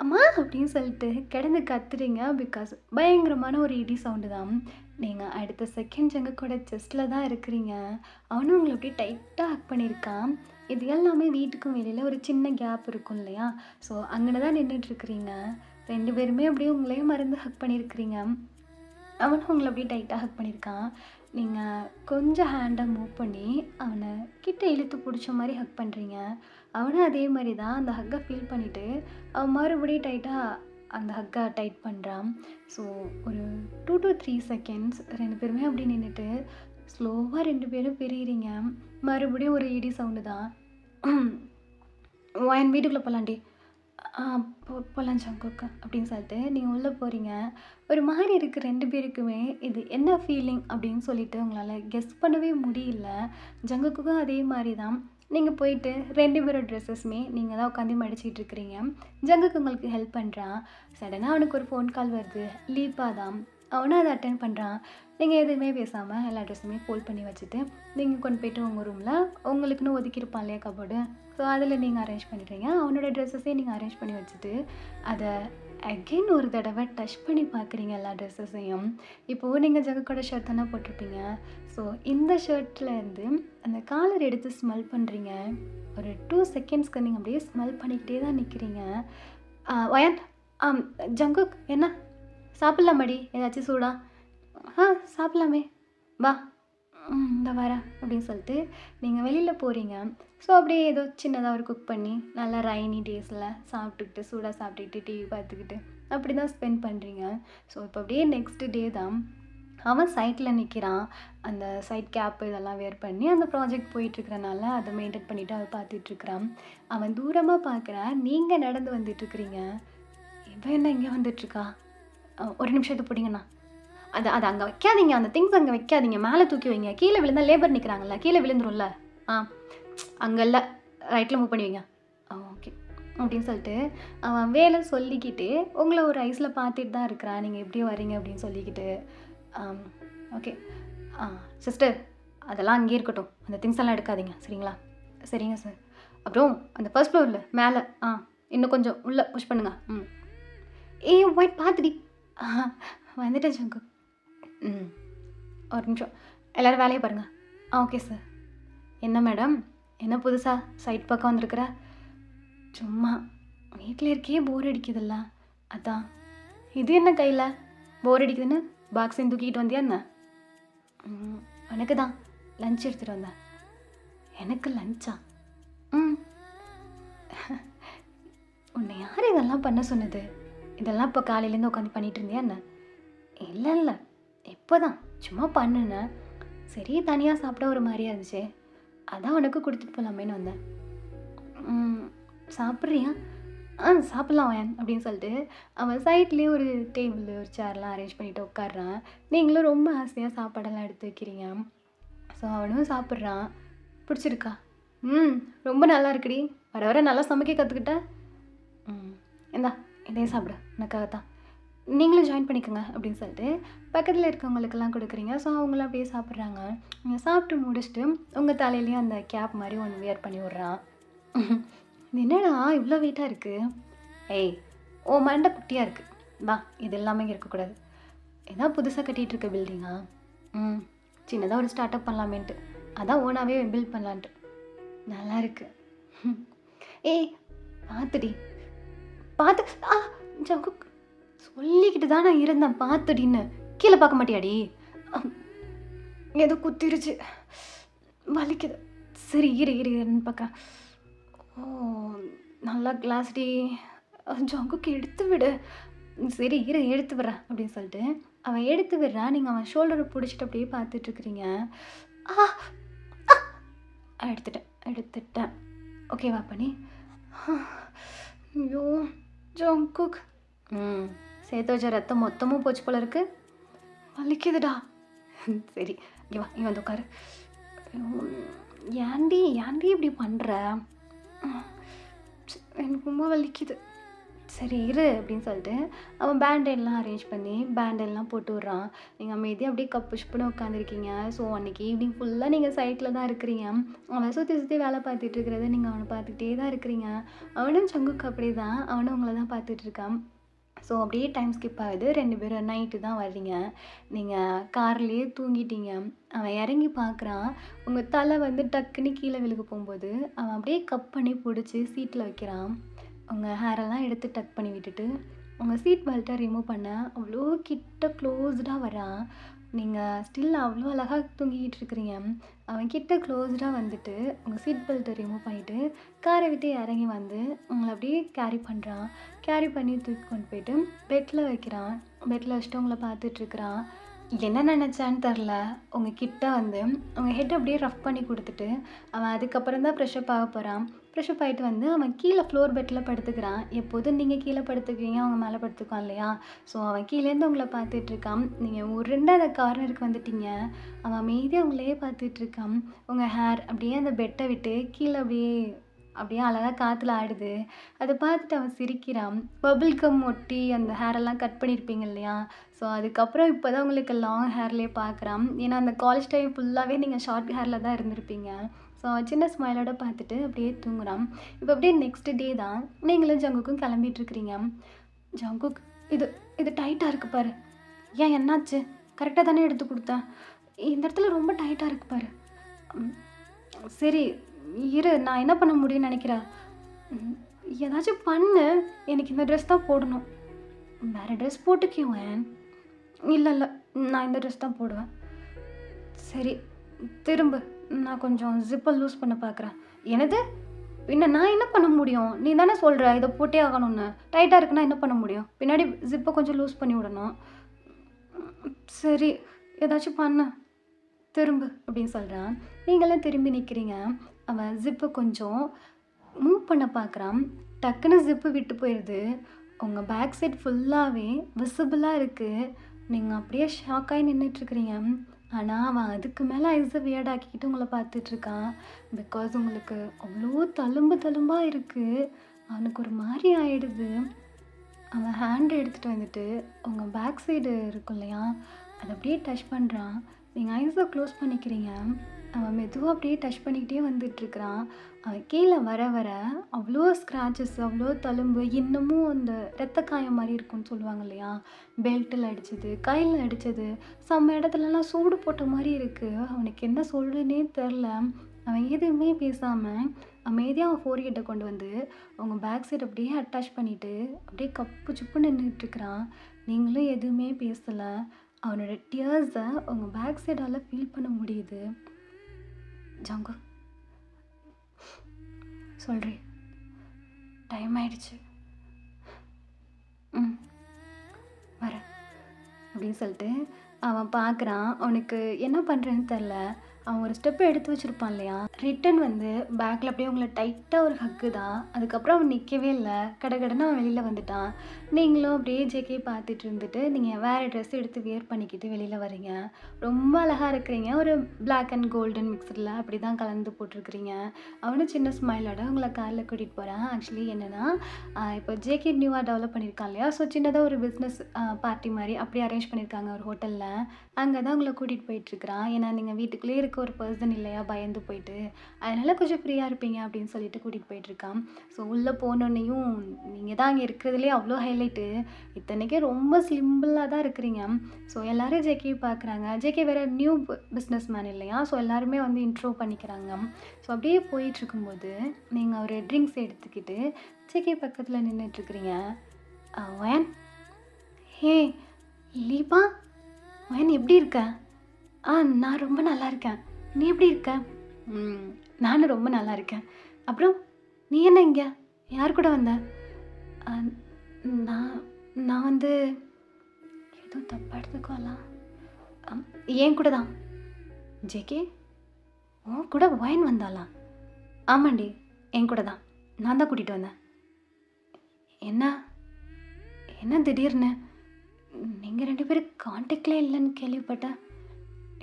அம்மா அப்படின்னு சொல்லிட்டு கிடந்து கத்துறீங்க. பிகாஸ் பயங்கரமான ஒரு இடி சவுண்டு தான். நீங்கள் அடுத்த செகண்ட் ஜங்குக்கோட செஸ்ட்டில் தான் இருக்கிறீங்க. அவனும் உங்களை அப்படியே டைட்டாக ஹக் பண்ணியிருக்கான். இது எல்லாமே வீட்டுக்கும் வெளியில் ஒரு சின்ன கேப் இருக்கும் இல்லையா? ஸோ அங்கே தான் நின்றுட்டுருக்குறீங்க. 2 பேருமே அப்படியே உங்களையும் மறந்து ஹக் பண்ணியிருக்கிறீங்க. அவனும் உங்களை அப்படியே டைட்டாக ஹக் பண்ணியிருக்கான். நீங்கள் கொஞ்சம் ஹேண்டை மூவ் பண்ணி அவனை கிட்ட இழுத்து பிடிச்ச மாதிரி ஹக் பண்ணுறீங்க. அவனும் அதே மாரி தான் அந்த ஹக்கை ஃபீல் பண்ணிட்டு, அவன் மறுபடியும் அந்த ஹக்கை டைட் பண்றான். ஸோ ஒரு 2 to 3 செகண்ட்ஸ் 2 பேருமே அப்படியே நின்னுட்டு, ஸ்லோவா 2 பேரும் பிரியிறீங்க. மறுபடியும் ஒரு இடி சவுண்டு தான். "என் வீட்டுக்குள்ள போலாம்டி." "ஆ போலாம் ஜங்குக்" அப்படின்னு சொல்லிட்டு நீங்க உள்ள போறீங்க. ஒரு மாரி இருக்கு 2 பேருக்குமே. இது என்ன ஃபீலிங் அப்படின்னு சொல்லிட்டு உங்களால கெஸ் பண்ணவே முடியல. ஜங்குக்குக்கும் அதே மாரி தான். நீங்க போயிட்டு 2 பேரோட ட்ரெஸ்ஸஸுமே நீங்க தான் உட்காந்து மடிச்சிட்டு இருக்கிறீங்க. ஜங்குக்கு உங்களுக்கு ஹெல்ப் பண்றான். சடனா அவனுக்கு ஒரு ஃபோன் கால் வருது. லீப்பா தான். அவனும் அத அட்டெண்ட் பண்றான். நீங்க எதுவுமே பேசாம எல்லா ட்ரெஸ்ஸுமே ஃபோல்ட் பண்ணி வச்சுட்டு, நீங்க கொண்டு போயிட்டு உங்க ரூம்ல உங்களுக்குன்னு ஒதுக்கியிருப்பான் இல்லையா கபோர்டு. ஸோ அதில் நீங்கள் அரேஞ்ச் பண்ணிடுறீங்க. அவனோட ட்ரெஸ்ஸஸையும் நீங்கள் அரேஞ்ச் பண்ணி வச்சுட்டு, அதை அகெயின் ஒரு தடவை டச் பண்ணி பார்க்குறீங்க எல்லா ட்ரெஸ்ஸஸையும். இப்போது நீங்கள் ஜகுக்கோட ஷர்ட் தானே போட்டிருப்பீங்க. ஸோ இந்த ஷர்ட்லேருந்து அந்த காலர் எடுத்து ஸ்மெல் பண்ணுறீங்க. ஒரு 2 செகண்ட்ஸ்க்கு நீங்கள் அப்படியே ஸ்மெல் பண்ணிக்கிட்டே தான் நிற்கிறீங்க. வயான் ஜங்குக் என்ன சாப்பிட்லாமாடி ஏதாச்சும் சூடா? சாப்பிட்லாமே வா. இந்த வரேன் அப்படின்னு சொல்லிட்டு நீங்கள் வெளியில் போகிறீங்க. ஸோ அப்படியே ஏதோ சின்னதாக ஒரு குக் பண்ணி நல்லா ரைனி டேஸில் சாப்பிட்டுக்கிட்டு சூடாக சாப்பிட்டுக்கிட்டு டிவி பார்த்துக்கிட்டு அப்படி தான் ஸ்பெண்ட் பண்ணுறீங்க. ஸோ இப்போ அப்படியே நெக்ஸ்ட் டே தான் அவன் சைட்டில் நிற்கிறான். அந்த சைட் கேப் இதெல்லாம் வேர் பண்ணி அந்த ப்ராஜெக்ட் போயிட்டுருக்கிறனால அதை மெயின்டைன் பண்ணிவிட்டு அதை பார்த்துட்ருக்குறான். அவன் தூரமாக பார்க்குறான். நீங்கள் நடந்து வந்துட்டுருக்குறீங்க. இவன் என்ன இங்கே வந்துட்டுருக்கா? ஒரு நிமிஷத்தை பிடிங்கண்ணா. அது அங்கே வைக்காதீங்க. அந்த திங்ஸ் அங்கே வைக்காதீங்க. மேலே தூக்கி வைங்க. கீழே விழுந்தா லேபர் நிற்கிறாங்கல்ல, கீழே விழுந்துரும்ல. அங்கே இல்லை, ரைட்டில் மூவ் பண்ணி வைங்க. ஓகே அப்படின்னு சொல்லிட்டு அவன் வேலை சொல்லிக்கிட்டு உங்களை ஒரு ஐஸில் பார்த்துட்டு தான் இருக்கிறான். நீங்கள் எப்படி வரீங்க அப்படின்னு சொல்லிக்கிட்டு. ஓகே சிஸ்டர், அதெல்லாம் அங்கேயே இருக்கட்டும். அந்த திங்ஸ் எல்லாம் எடுக்காதீங்க சரிங்களா? சரிங்க சார். அப்புறம் அந்த ஃபர்ஸ்ட் ஃப்ளோரில் மேலே இன்னும் கொஞ்சம் உள்ளே புஷ் பண்ணுங்க. ஒயிட் பார்த்துடி. வந்துட்டேன் ஜங்கு. ஒரு நிமிஷம் எல்லோரும் வேலையை பாருங்கள். Okay sir. என்ன மேடம், என்ன புதுசாக சைட் பக்கம் வந்திருக்கிற? சும்மா வீட்டில் இருக்கே போர் அடிக்குதுல்ல, அதான். இது என்ன கையில் போர் அடிக்குதுன்னு பாக்ஸையும் தூக்கிட்டு வந்தியா என்ன? எனக்கு தான் லஞ்ச் எடுத்துகிட்டு வந்தேன். எனக்கு லஞ்சா? உன்னை யார் இதெல்லாம் பண்ண சொன்னது? இதெல்லாம் இப்போ காலையிலேருந்து உட்காந்து பண்ணிகிட்டு இருந்தியா என்ன? இல்லை இப்போ தான் சும்மா பண்ணுனேன். சரி தனியாக சாப்பிட ஒரு மாதிரியா இருந்துச்சு, அதான் உனக்கு கொடுத்துட்டு போகலாமேன்னு வந்தேன். சாப்பிட்றியா? சாப்பிட்லாம் வயன் அப்படின்னு சொல்லிட்டு அவன் சைட்லேயே ஒரு டேபிள் ஒரு சேர்லாம் அரேஞ்ச் பண்ணிவிட்டு உட்காடுறான். நீங்களும் ரொம்ப ஆசையாக சாப்பாடெல்லாம் எடுத்து வைக்கிறீங்க. ஸோ அவனும் சாப்பிட்றான். பிடிச்சிருக்கா? ரொம்ப நல்லா இருக்குடி. வர வர நல்லா சமைக்க கற்றுக்கிட்ட. இந்தா இதையும் சாப்பிடு, எனக்காகத்தான். நீங்களும் ஜாயின் பண்ணிக்கோங்க அப்படின்னு சொல்லிட்டு பக்கத்தில் இருக்கவங்களுக்கெல்லாம் கொடுக்குறீங்க. ஸோ அவங்களும் அப்படியே சாப்பிட்றாங்க. நீங்கள் சாப்பிட்டு முடிச்சுட்டு உங்கள் தலையிலையும் அந்த கேப் மாதிரி ஒன்று வியர் பண்ணி விட்றான். இது என்னடா இவ்வளோ வெயிட்டாக இருக்குது? ஏய் ஓ மண்டை குட்டியாக இருக்குது, வா இது எல்லாமே இங்கே இருக்கக்கூடாது. ஏதாவது புதுசாக கட்டிகிட்டு இருக்க பில்டிங்கா? சின்னதாக ஒரு ஸ்டார்ட் அப் பண்ணலாமேன்ட்டு, அதான் ஓனாகவே பில்ட் பண்ணலான்ட்டு. நல்லா இருக்கு. ஏய் பார்த்துடி பார்த்து. ஜங்கு சொல்லிக்கிட்டு தான் நான் இருந்தேன் பார்த்துடின்னு. கீழே பார்க்க மாட்டியாடி? ஏதோ குத்திருச்சு, வலிக்குது. சரி இருன்னு பார்க்குறேன். ஓ நல்லா கிளாஸ்டி. ஜங்குக்கு எடுத்து விடு. சரி எடுத்து விட்றேன் அப்படின்னு சொல்லிட்டு அவன் எடுத்து விடுறான். நீங்கள் அவன் ஷோல்டரை பிடிச்சிட்டு அப்படியே பார்த்துட்ருக்குறீங்க. எடுத்துட்டேன் ஓகேவா பண்ணி? ஐயோ ஜங்குக், சேர்த்து வச்ச ரத்தம் மொத்தமும் போச்சு போல இருக்கு. வலிக்குதுடா. சரி இங்கே வா, இங்கே வந்து உட்காரு. ஏன்டி இப்படி பண்ணுற? எனக்கு ரொம்ப வலிக்குது. சரி அப்படின்னு சொல்லிட்டு அவன் பேண்டெல்லாம் அரேஞ்ச் பண்ணி பேண்டெல்லாம் போட்டு விட்றான். நீங்கள் அமைதியாக அப்படியே கப்புஷ்புன்னு உட்காந்துருக்கீங்க. ஸோ அன்றைக்கி ஈவினிங் ஃபுல்லாக நீங்கள் சைட்டில் தான் இருக்கிறீங்க. அவனை சுற்றி வேலை பார்த்துட்டு இருக்கிறத நீங்கள் அவனை பார்த்துக்கிட்டே தான் இருக்கிறீங்க. அவனும் சங்குக்கு அப்படி தான், அவனும் உங்களை தான் பார்த்துட்ருக்கான். ஸோ அப்படியே டைம் ஸ்கிப் ஆகுது. 2 பேரும் நைட்டு தான் வர்றீங்க. நீங்கள் கார்லேயே தூங்கிட்டீங்க. அவன் இறங்கி பார்க்குறான். உங்கள் தலை வந்து டக்குன்னு கீழே விழுக போகும்போது அவன் அப்படியே கப் பண்ணி பிடிச்சி சீட்டில் வைக்கிறான். உங்கள் ஹேரெல்லாம் எடுத்து டக் பண்ணி விட்டுட்டு உங்கள் சீட் பெல்ட்டை ரிமூவ் பண்ண அவ்வளோ கிட்ட க்ளோஸ்டாக வரான். நீங்கள் ஸ்டில் அவ்வளோ அழகாக தூங்கிக்கிட்டு இருக்கிறீங்க. அவன் கிட்ட க்ளோஸ்டாக வந்துட்டு உங்கள் சீட் பெல்ட்டை ரிமூவ் பண்ணிவிட்டு காரை விட்டு இறங்கி வந்து உங்களை அப்படியே கேரி பண்ணுறான். கேரி பண்ணி தூக்கி கொண்டு போயிட்டு பெட்டில் வைக்கிறான். பெட்டில் வச்சுட்டு உங்களை பார்த்துட்ருக்குறான். என்ன நினச்சான்னு தெரில. உங்கள் கிட்ட வந்து உங்கள் ஹெட் அப்படியே ரஃப் பண்ணி கொடுத்துட்டு அவன் அதுக்கப்புறம் தான் ஃப்ரெஷ்அப் ஆக போகிறான். ஃப்ரெஷ்அப் ஆகிட்டு வந்து அவன் கீழே ஃப்ளோர் பெட்டில் படுத்துக்கிறான். எப்போதும் நீங்கள் கீழே படுத்துக்குவீங்க, அவங்க மேலே படுத்துக்குவான் இல்லையா? ஸோ அவன் கீழேருந்து உங்களை பார்த்துட்ருக்கான். நீங்கள் உருண்டு அந்த கார்னருக்கு வந்துட்டீங்க. அவன் அமைதியாக உங்களையே பார்த்துட்ருக்கான். உங்கள் ஹேர் அப்படியே அந்த பெட்டை விட்டு கீழே அப்படியே அப்படியே அழகாக காற்றுல ஆடுது. அதை பார்த்துட்டு அவன் சிரிக்கிறான். பபிள் கம் ஒட்டி அந்த ஹேரெல்லாம் கட் பண்ணியிருப்பீங்க இல்லையா? ஸோ அதுக்கப்புறம் இப்போ தான் உங்களுக்கு லாங் ஹேர்லேயே பார்க்குறான். ஏன்னா அந்த காலேஜ் டைம் ஃபுல்லாகவே நீங்கள் ஷார்ட் ஹேரில் தான் இருந்திருப்பீங்க. ஸோ அவன் சின்ன ஸ்மைலோட பார்த்துட்டு அப்படியே தூங்குறான். இப்போ அப்படியே நெக்ஸ்ட் டே தான் நீங்களும் ஜங்குக்கும் கிளம்பிட்டுருக்கிறீங்க. ஜங்குக், இது இது டைட்டாக இருக்குது பாரு. ஏன் என்னாச்சு? கரெக்டாக தானே எடுத்து கொடுத்தேன். இந்த இடத்துல ரொம்ப டைட்டாக இருக்குது பாரு. ம், சரி இரு, நான் என்ன பண்ண முடியும்னு நினைக்கிறேன். ஏதாச்சும் பண்ணு. எனக்கு இந்த ட்ரெஸ் தான் போடணும். வேறு ட்ரெஸ் போட்டுக்குவேன். இல்லை இல்லை, நான் இந்த ட்ரெஸ் தான் போடுவேன். சரி திரும்ப. நான் கொஞ்சம் ஜிப்பை லூஸ் பண்ண பார்க்குறேன். எனது பின்ன நான் என்ன பண்ண முடியும்? நீ தானே சொல்கிற இதை போட்டே ஆகணும்னு. டைட்டாக இருக்குன்னா என்ன பண்ண முடியும்? பின்னாடி ஜிப்பை கொஞ்சம் லூஸ் பண்ணி விடணும். சரி ஏதாச்சும் பண்ணு திரும்ப அப்படின்னு சொல்கிறான். நீங்களாம் திரும்பி நிற்கிறீங்க. அவன் ஜிப்பை கொஞ்சம் மூவ் பண்ண பார்க்குறான். டக்குன்னு ஜிப்பு விட்டு போயிடுது. உங்கள் பேக் சைட் ஃபுல்லாகவே விசிபிளாக இருக்குது. நீங்கள் அப்படியே ஷாக்காகி நின்றுட்டுருக்கிறீங்க. ஆனால் அவன் அதுக்கு மேலே ஐஸை வியர்டாக்கிக்கிட்டு உங்களை பார்த்துட்ருக்கான். பிகாஸ் உங்களுக்கு அவ்வளோ தழும்பாக இருக்குது. அவனுக்கு ஒரு மாதிரி ஆயிடுது. அவன் ஹேண்ட் எடுத்துகிட்டு வந்துட்டு உங்கள் பேக் சைடு இருக்கும் இல்லையா, அதை அப்படியே டச் பண்ணுறான். நீங்கள் ஐஸை க்ளோஸ் பண்ணிக்கிறீங்க. அவன் மெதுவாக அப்படியே டச் பண்ணிக்கிட்டே வந்துட்டுருக்கிறான். அவன் கீழே வர வர அவ்வளோ ஸ்க்ராச்சஸ், அவ்வளோ தழும்பு, இன்னமும் அந்த ரத்த காயம் மாதிரி இருக்கும்னு சொல்லுவாங்க இல்லையா, பெல்ட்டில் அடித்தது, கையில் அடித்தது, சம்ம இடத்துலலாம் சூடு போட்ட மாதிரி இருக்குது. அவனுக்கு என்ன சொல்கிறதுனே தெரில. அவன் எதுவுமே பேசாமல் அமைதியாக அவன் ஃபோர்ஹெட்டை கொண்டு வந்து அவங்க பேக் சைடு அப்படியே அட்டாச் பண்ணிவிட்டு அப்படியே கப்பு சுப்பு நின்றுட்டுருக்கிறான். நீங்களும் எதுவுமே பேசலை. அவனோட டியர்ஸை உங்கள் பேக் சைடால் ஃபீல் பண்ண முடியுது. ஜங்கு, சொல்கிறேன், டைம் ஆயிடுச்சு. ம், வரேன் அப்படின்னு சொல்லிட்டு அவன் பார்க்குறான். அவனுக்கு என்ன பண்ணுறேன்னு தெரில. அவன் ஒரு ஸ்டெப்பு எடுத்து வச்சுருப்பான் இல்லையா, ரிட்டன் வந்து பேக்கில் அப்படியே உங்களை டைட்டாக ஒரு ஹக்கு தான். அதுக்கப்புறம் அவன் நிற்கவே இல்லை. கடகடன்னு அவன் வெளியில் வந்துட்டான். நீங்களும் அப்படியே ஜேகே பார்த்துட்டு இருந்துட்டு நீங்கள் வேறு ட்ரெஸ் எடுத்து வியர் பண்ணிக்கிட்டு வெளியில் வரீங்க. ரொம்ப அழகாக இருக்கிறீங்க. ஒரு பிளாக் அண்ட் கோல்டன் மிக்சரில் அப்படி தான் கலந்து போட்டிருக்கிறீங்க. அவனும் சின்ன ஸ்மைலோட உங்களை காரில் கூட்டிகிட்டு போகிறான். ஆக்சுவலி என்னென்னா, இப்போ ஜேகே நியூவாக டெவலப் பண்ணியிருக்கான் இல்லையா, ஸோ சின்னதாக ஒரு பிஸ்னஸ் பார்ட்டி மாதிரி அப்படி அரேஞ்ச் பண்ணியிருக்காங்க ஒரு ஹோட்டலில். அங்கே தான் உங்களை கூட்டிகிட்டு போயிட்டுருக்கிறான். ஏன்னா நீங்கள் வீட்டுக்குள்ளேயே இருக்க ஒரு பர்சன் இல்லையா, பயந்து போயிட்டு, அதனால் கொஞ்சம் ஃப்ரீயாக இருப்பீங்க அப்படின்னு சொல்லிட்டு கூட்டிகிட்டு போயிட்டுருக்கான். ஸோ உள்ளே போனோன்னையும் நீங்கள் தான் அங்கே இருக்கிறதுலே அவ்வளோ ஹைலைட்டு. இத்தனைக்கே ரொம்ப சிம்பிளாக தான் இருக்கிறீங்க. ஸோ எல்லோரும் ஜேகே பார்க்குறாங்க. ஜேகே வேறு நியூ பிஸ்னஸ் மேன் இல்லையா, ஸோ எல்லாருமே வந்து இன்ட்ரோ பண்ணிக்கிறாங்க. ஸோ அப்படியே போயிட்டுருக்கும்போது நீங்கள் ஒரு ட்ரிங்க்ஸ் எடுத்துக்கிட்டு ஜேகே பக்கத்தில் நின்றுட்டுருக்கிறீங்க. வயன், ஹே லீபா, வயன் எப்படி இருக்க? நான் ரொம்ப நல்லா இருக்கேன். நீ எப்படி இருக்க? நானும் ரொம்ப நல்லா இருக்கேன். அப்புறம் நீ என்ன இங்கே? யார் கூட வந்த? ஆ, நான் நான் வந்து எதுவும் தப்பாக எடுத்துக்கலாம். ஏன் கூட தான். ஜேகே, உன் கூட வயன் வந்தாளா? ஆமாண்டி, என் கூட தான். நான் தான் கூட்டிகிட்டு வந்தேன். என்ன என்ன திடீர்னு? நீங்கள் 2 பேரும் கான்டாக்ட்லேயே இல்லைன்னு கேள்விப்பட்டேன்.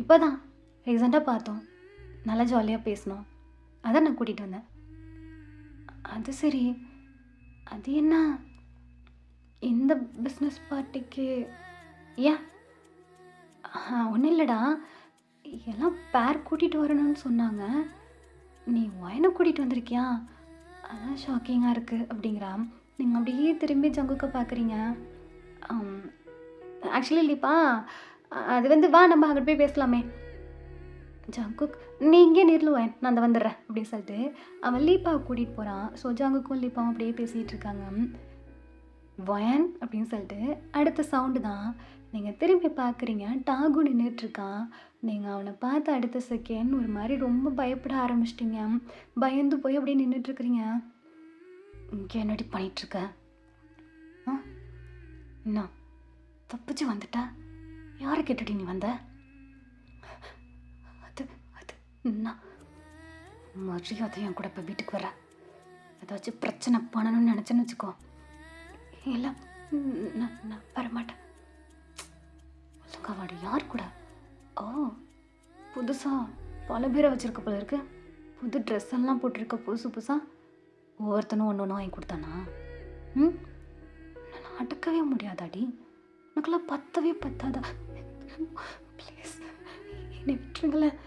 இப்போ தான் ரீசெண்டாக பார்த்தோம். நல்லா ஜாலியாக பேசினோம். அதான் நான் கூட்டிகிட்டு வந்தேன். அது சரி, அது என்ன இந்த பிஸ்னஸ் பார்ட்டிக்கு? ஏன்? ஒன்றும் இல்லைடா, எல்லாம் பேர் கூட்டிகிட்டு வரணும்னு சொன்னாங்க. நீ ஒயனை கூட்டிகிட்டு வந்திருக்கியா? அதான் ஷாக்கிங்காக இருக்குது அப்படிங்கிறா. நீங்கள் அப்படியே திரும்பி ஜங்குக்க பார்க்குறீங்க. ஆக்சுவலி இல்லைப்பா, அது வந்து வா நம்ம அங்கே போய் பேசலாமே. ஜங்குக், நீ இங்கே நேரில் வயன், நான் அந்த வந்துடுறேன் அப்படின்னு சொல்லிட்டு அவன் லீப்பாவை கூட்டிகிட்டு போகிறான். ஸோ ஜங்குக்கும் லீப்பாவும் அப்படியே பேசிகிட்டு இருக்காங்க. வயன் அப்படின்னு சொல்லிட்டு அடுத்த சவுண்டு தான் நீங்கள் திரும்பி பார்க்குறீங்க, டாகு நின்றுட்டுருக்கான். நீங்கள் அவனை பார்த்த அடுத்த செகண்ட் ஒரு மாதிரி ரொம்ப பயப்பட ஆரம்பிச்சிட்டிங்க. பயந்து போய் அப்படியே நின்றுட்டுருக்குறீங்க. இங்கே என்னடி பண்ணிகிட்ருக்க? ஆ என்ன தப்பிச்சு வந்துட்ட? யாரை கேட்டுடி நீ வந்த? அது அது நான் மரியாதை என் கூட இப்போ வீட்டுக்கு வர. ஏதாச்சும் பிரச்சனை பண்ணணும்னு நினச்சேன்னு வச்சுக்கோ. இல்லை, நான் நான் வரமாட்டேன். ஒழுங்காவாடு யார் கூட? ஓ, புதுசாக பல பேரை வச்சுருக்க போல இருக்கு. புது ட்ரெஸ் எல்லாம் போட்டிருக்க புதுசு புதுசாக. ஒவ்வொருத்தனும் ஒன்று ஒன்று வாங்கி கொடுத்தானா? நான் அடக்கவே முடியாதாடி. எனக்கெல்லாம் பத்தவே பத்தாதா? ப்ளீஸ் என்னை விட்டுருங்களேன்.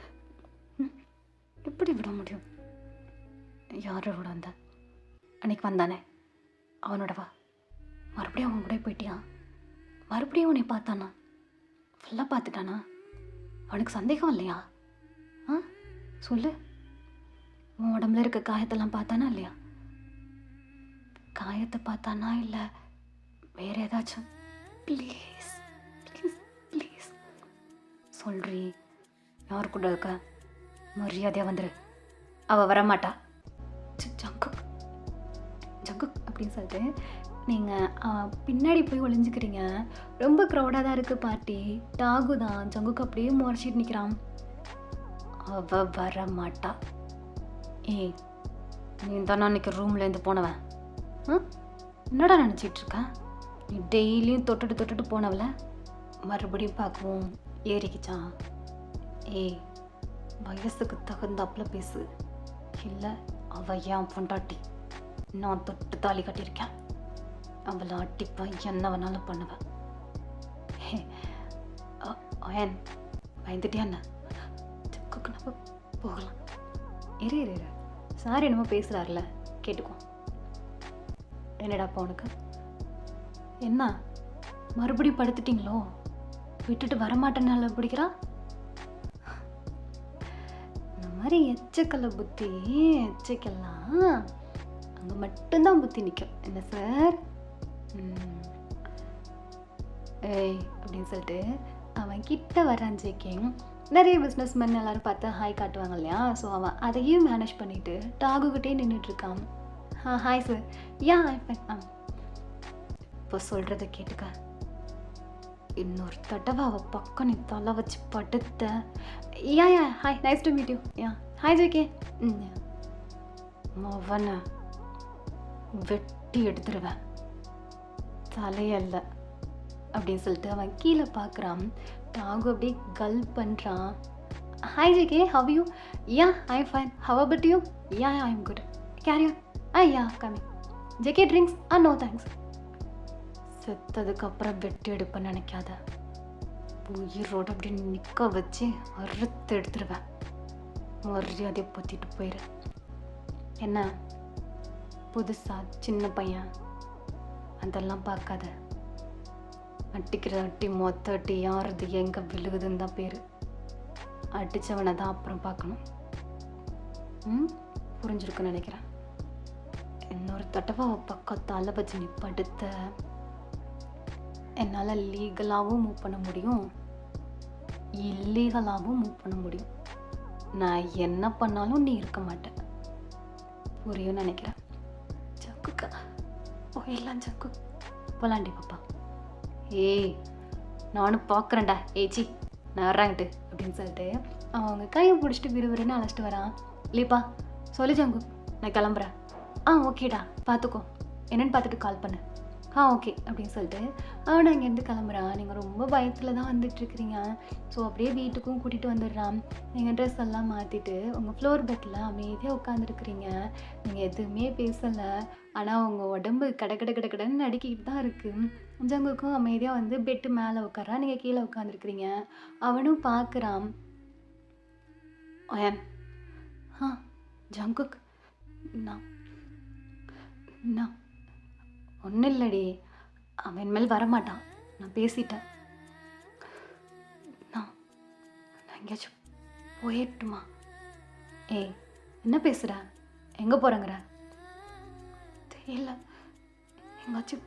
எப்படி விட முடியும்? யாரோட வந்த? அன்னைக்கு வந்தானே அவனோடவா? மறுபடியும் அவன் கூட போயிட்டியா? மறுபடியும் உன்னை பார்த்தானா? ஃபுல்லாக பார்த்துட்டானா? அவனுக்கு சந்தேகம் இல்லையா? ஆ சொல்லு. உன் உடம்புல இருக்க காயத்தெல்லாம் பார்த்தானா இல்லையா? காயத்தை பார்த்தானா இல்லை வேற ஏதாச்சும்? ப்ளீஸ் ப்ளீஸ் ப்ளீஸ் சொல்றி. யார் கூட இருக்க? மரியாதையாக வந்துரு. அவள் வரமாட்டா. ஜங்குக் ஜங்குக் அப்படின்னு சொல்லிட்டு நீங்கள் பின்னாடி போய் ஒளிஞ்சுக்கிறீங்க. ரொம்ப க்ரௌடாக தான் இருக்குது பார்ட்டி. டாகு தான் ஜங்குக்கு அப்படியே முறைச்சிட்டு நிற்கிறான். அவள் வரமாட்டா. ஏய், நீ தானே அன்றைக்கி ரூம்லேருந்து போனவன். என்னடா நினச்சிட்ருக்க? நீ டெய்லியும் தொட்டுட்டு போனவள மறுபடியும் பார்க்கவும் ஏறிக்கிச்சான். ஏய், வயசுக்கு தகுந்தாப்புல பேசு. இல்லை, அவள் என் பொண்டாட்டி. நான் தொட்டு தாலி கட்டியிருக்கேன். அவளை அட்டிப்பேன், என்ன வேணாலும் பண்ணுவேன். ஏன் பயந்துட்டியா என்ன? ஜங்குக்கு நம்ம போகலாம். இரு இரு இரு. சார் என்னமோ பேசுகிறார்ல, கேட்டுக்கோ. என்னடாப்பா உனக்கு என்ன? மறுபடியும் படுத்துட்டிங்களோ? விட்டுட்டு வரமாட்டேன்னு பிடிக்கிறா? இந்த மாதிரி எச்சக்கல்ல புத்தி, எச்சக்கெல்லாம் அங்கே மட்டும்தான் புத்தி நிற்கும். என்ன சார்? ஏய் அப்படின்னு சொல்லிட்டு அவன் கிட்ட வரான். ஜேகேயும் நிறைய பிஸ்னஸ் மேன் எல்லோரும் பார்த்து ஹாய் காட்டுவாங்க இல்லையா? ஸோ அவன் அதையும் மேனேஜ் பண்ணிவிட்டு டாகுக்கிட்டே நின்றுட்டுருக்கான். Hi sir. Yeah fine. இப்போ சொல்கிறத கேட்டுக்க. இன்னொரு தடவை அவள் பக்கம் நீ தலை வச்சு படுத்த. Yeah hi, nice to meet you. Yeah hi JK. அவனை வெட்டி எடுத்துருவேன், தலையல்ல அப்படின்னு சொல்லிட்டு அவன் கீழே பார்க்குறான். டாகு அப்படியே கல் பண்ணுறான். Hi JK, how you? Yeah I fine. How about you? Yeah I am good. Carry on. Yeah coming. JK drinks? No thanks. செத்ததுக்கப்புறம் வெட்டி எடுப்பேன்னு நினைக்காத. உயிரோடு அப்படி நிற்க வச்சு அறுத்து எடுத்துருவேன். மரியாதையை பொத்திட்டு போயிரு. என்ன புதுசா சின்ன பையன் அதெல்லாம் பார்க்காத. அட்டிக்கிற அட்டி மொத்த அட்டி யாருது எங்கே விழுகுதுன்னு தான் பேர். அடித்தவனை தான் அப்புறம் பார்க்கணும். புரிஞ்சிருக்குன்னு நினைக்கிறேன். இன்னொரு தடவை பக்கத்தால் வச்சு நீ படுத்த, என்னால் லீகலாகவும் மூவ் பண்ண முடியும், இல்லீகலாகவும் மூவ் பண்ண முடியும். நான் என்ன பண்ணாலும் நீ இருக்க மாட்டேன். புரியும் நினைக்கிறேன். ஜங்குக்கா போயிடலாம். ஜங்கு போலாண்டி பாப்பா. ஏய் நானும் பார்க்குறேன்டா. ஏச்சி நான் வர்றாங்கிட்டு அப்படின்னு சொல்லிட்டு அவங்க கையை பிடிச்சிட்டு விறுவிறுன்னு அழைச்சிட்டு வரான். இல்லைப்பா சொல்லு ஜங்கு, நான் கிளம்புறேன். ஓகேடா, பார்த்துக்கோ, என்னென்னு பார்த்துட்டு கால் பண்ணு. ஓகே அப்படின்னு சொல்லிட்டு அவனை அங்கேருந்து கிளம்புறான். நீங்கள் ரொம்ப பயத்தில் தான் வந்துட்டுருக்கிறீங்க. ஸோ அப்படியே வீட்டுக்கும் கூட்டிகிட்டு வந்துடுறான். நீங்கள் ட்ரெஸ் எல்லாம் மாற்றிட்டு உங்கள் ஃப்ளோர் பெட்டில் அமைதியாக உட்காந்துருக்குறீங்க. நீங்கள் எதுவுமே பேசலை, ஆனால் உங்கள் உடம்பு கடன்னு நடுக்கிட்டு தான் இருக்குது. ஜங்குக்கும் அமைதியாக வந்து பெட்டு மேலே உட்காரான், நீங்கள் கீழே உட்காந்துருக்குறீங்க. அவனும் பார்க்குறான். ஓயன் ஜங்குக், நான் ஒன்றும் இல்லடி, அவன் மேல் வரமாட்டான், நான் பேசிட்டேன். நான் எங்கேயாச்சும் போயிட்டுமா? ஏய் என்ன பேசுகிற? எங்கே போகிறேங்கிற? தெரியல, எங்கேயாச்சும்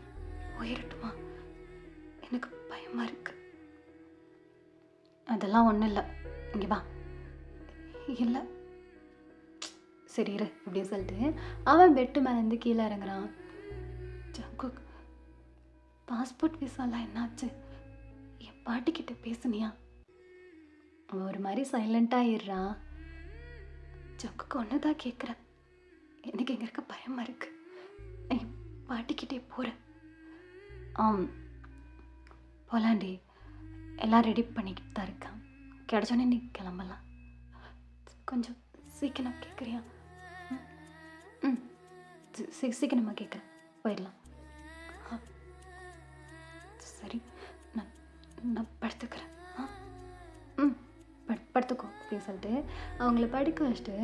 போயிடட்டுமா? எனக்கு பயமாக இருக்கு. அதெல்லாம் ஒன்றும் இல்லை, இங்கே வா. இல்லை, சரி இரு அப்படின்னு சொல்லிட்டு அவன் பெட்டு மேலேருந்து கீழே இறங்குறான். ஜங்குக், பாஸ்போர்ட் விசாலாம் என்னாச்சு? என் பாட்டிக்கிட்ட பேசுனியா? அவன் ஒரு மாதிரி சைலண்ட்டாக ஆயிடுறான். ஜங்குக்கு ஒன்று தான் கேட்குறேன், எனக்கு இங்கே இருக்க பயமாக இருக்கு, என் பாட்டிக்கிட்டே போகிறேன். போலாண்டி, எல்லாம் ரெடி பண்ணிக்கிட்டு தான் இருக்கேன், கிடைச்சோன்னே நீ கிளம்பலாம். கொஞ்சம் சீக்கிரம் கேட்குறியா? ம் சீக்கிரமாக கேட்குறேன், போயிடலாம். சரி, நான் நான் படுத்துக்கிறேன். ம் படுத்துக்கோ அப்படின்னு சொல்லிட்டு அவங்கள படுக்க வச்சுட்டு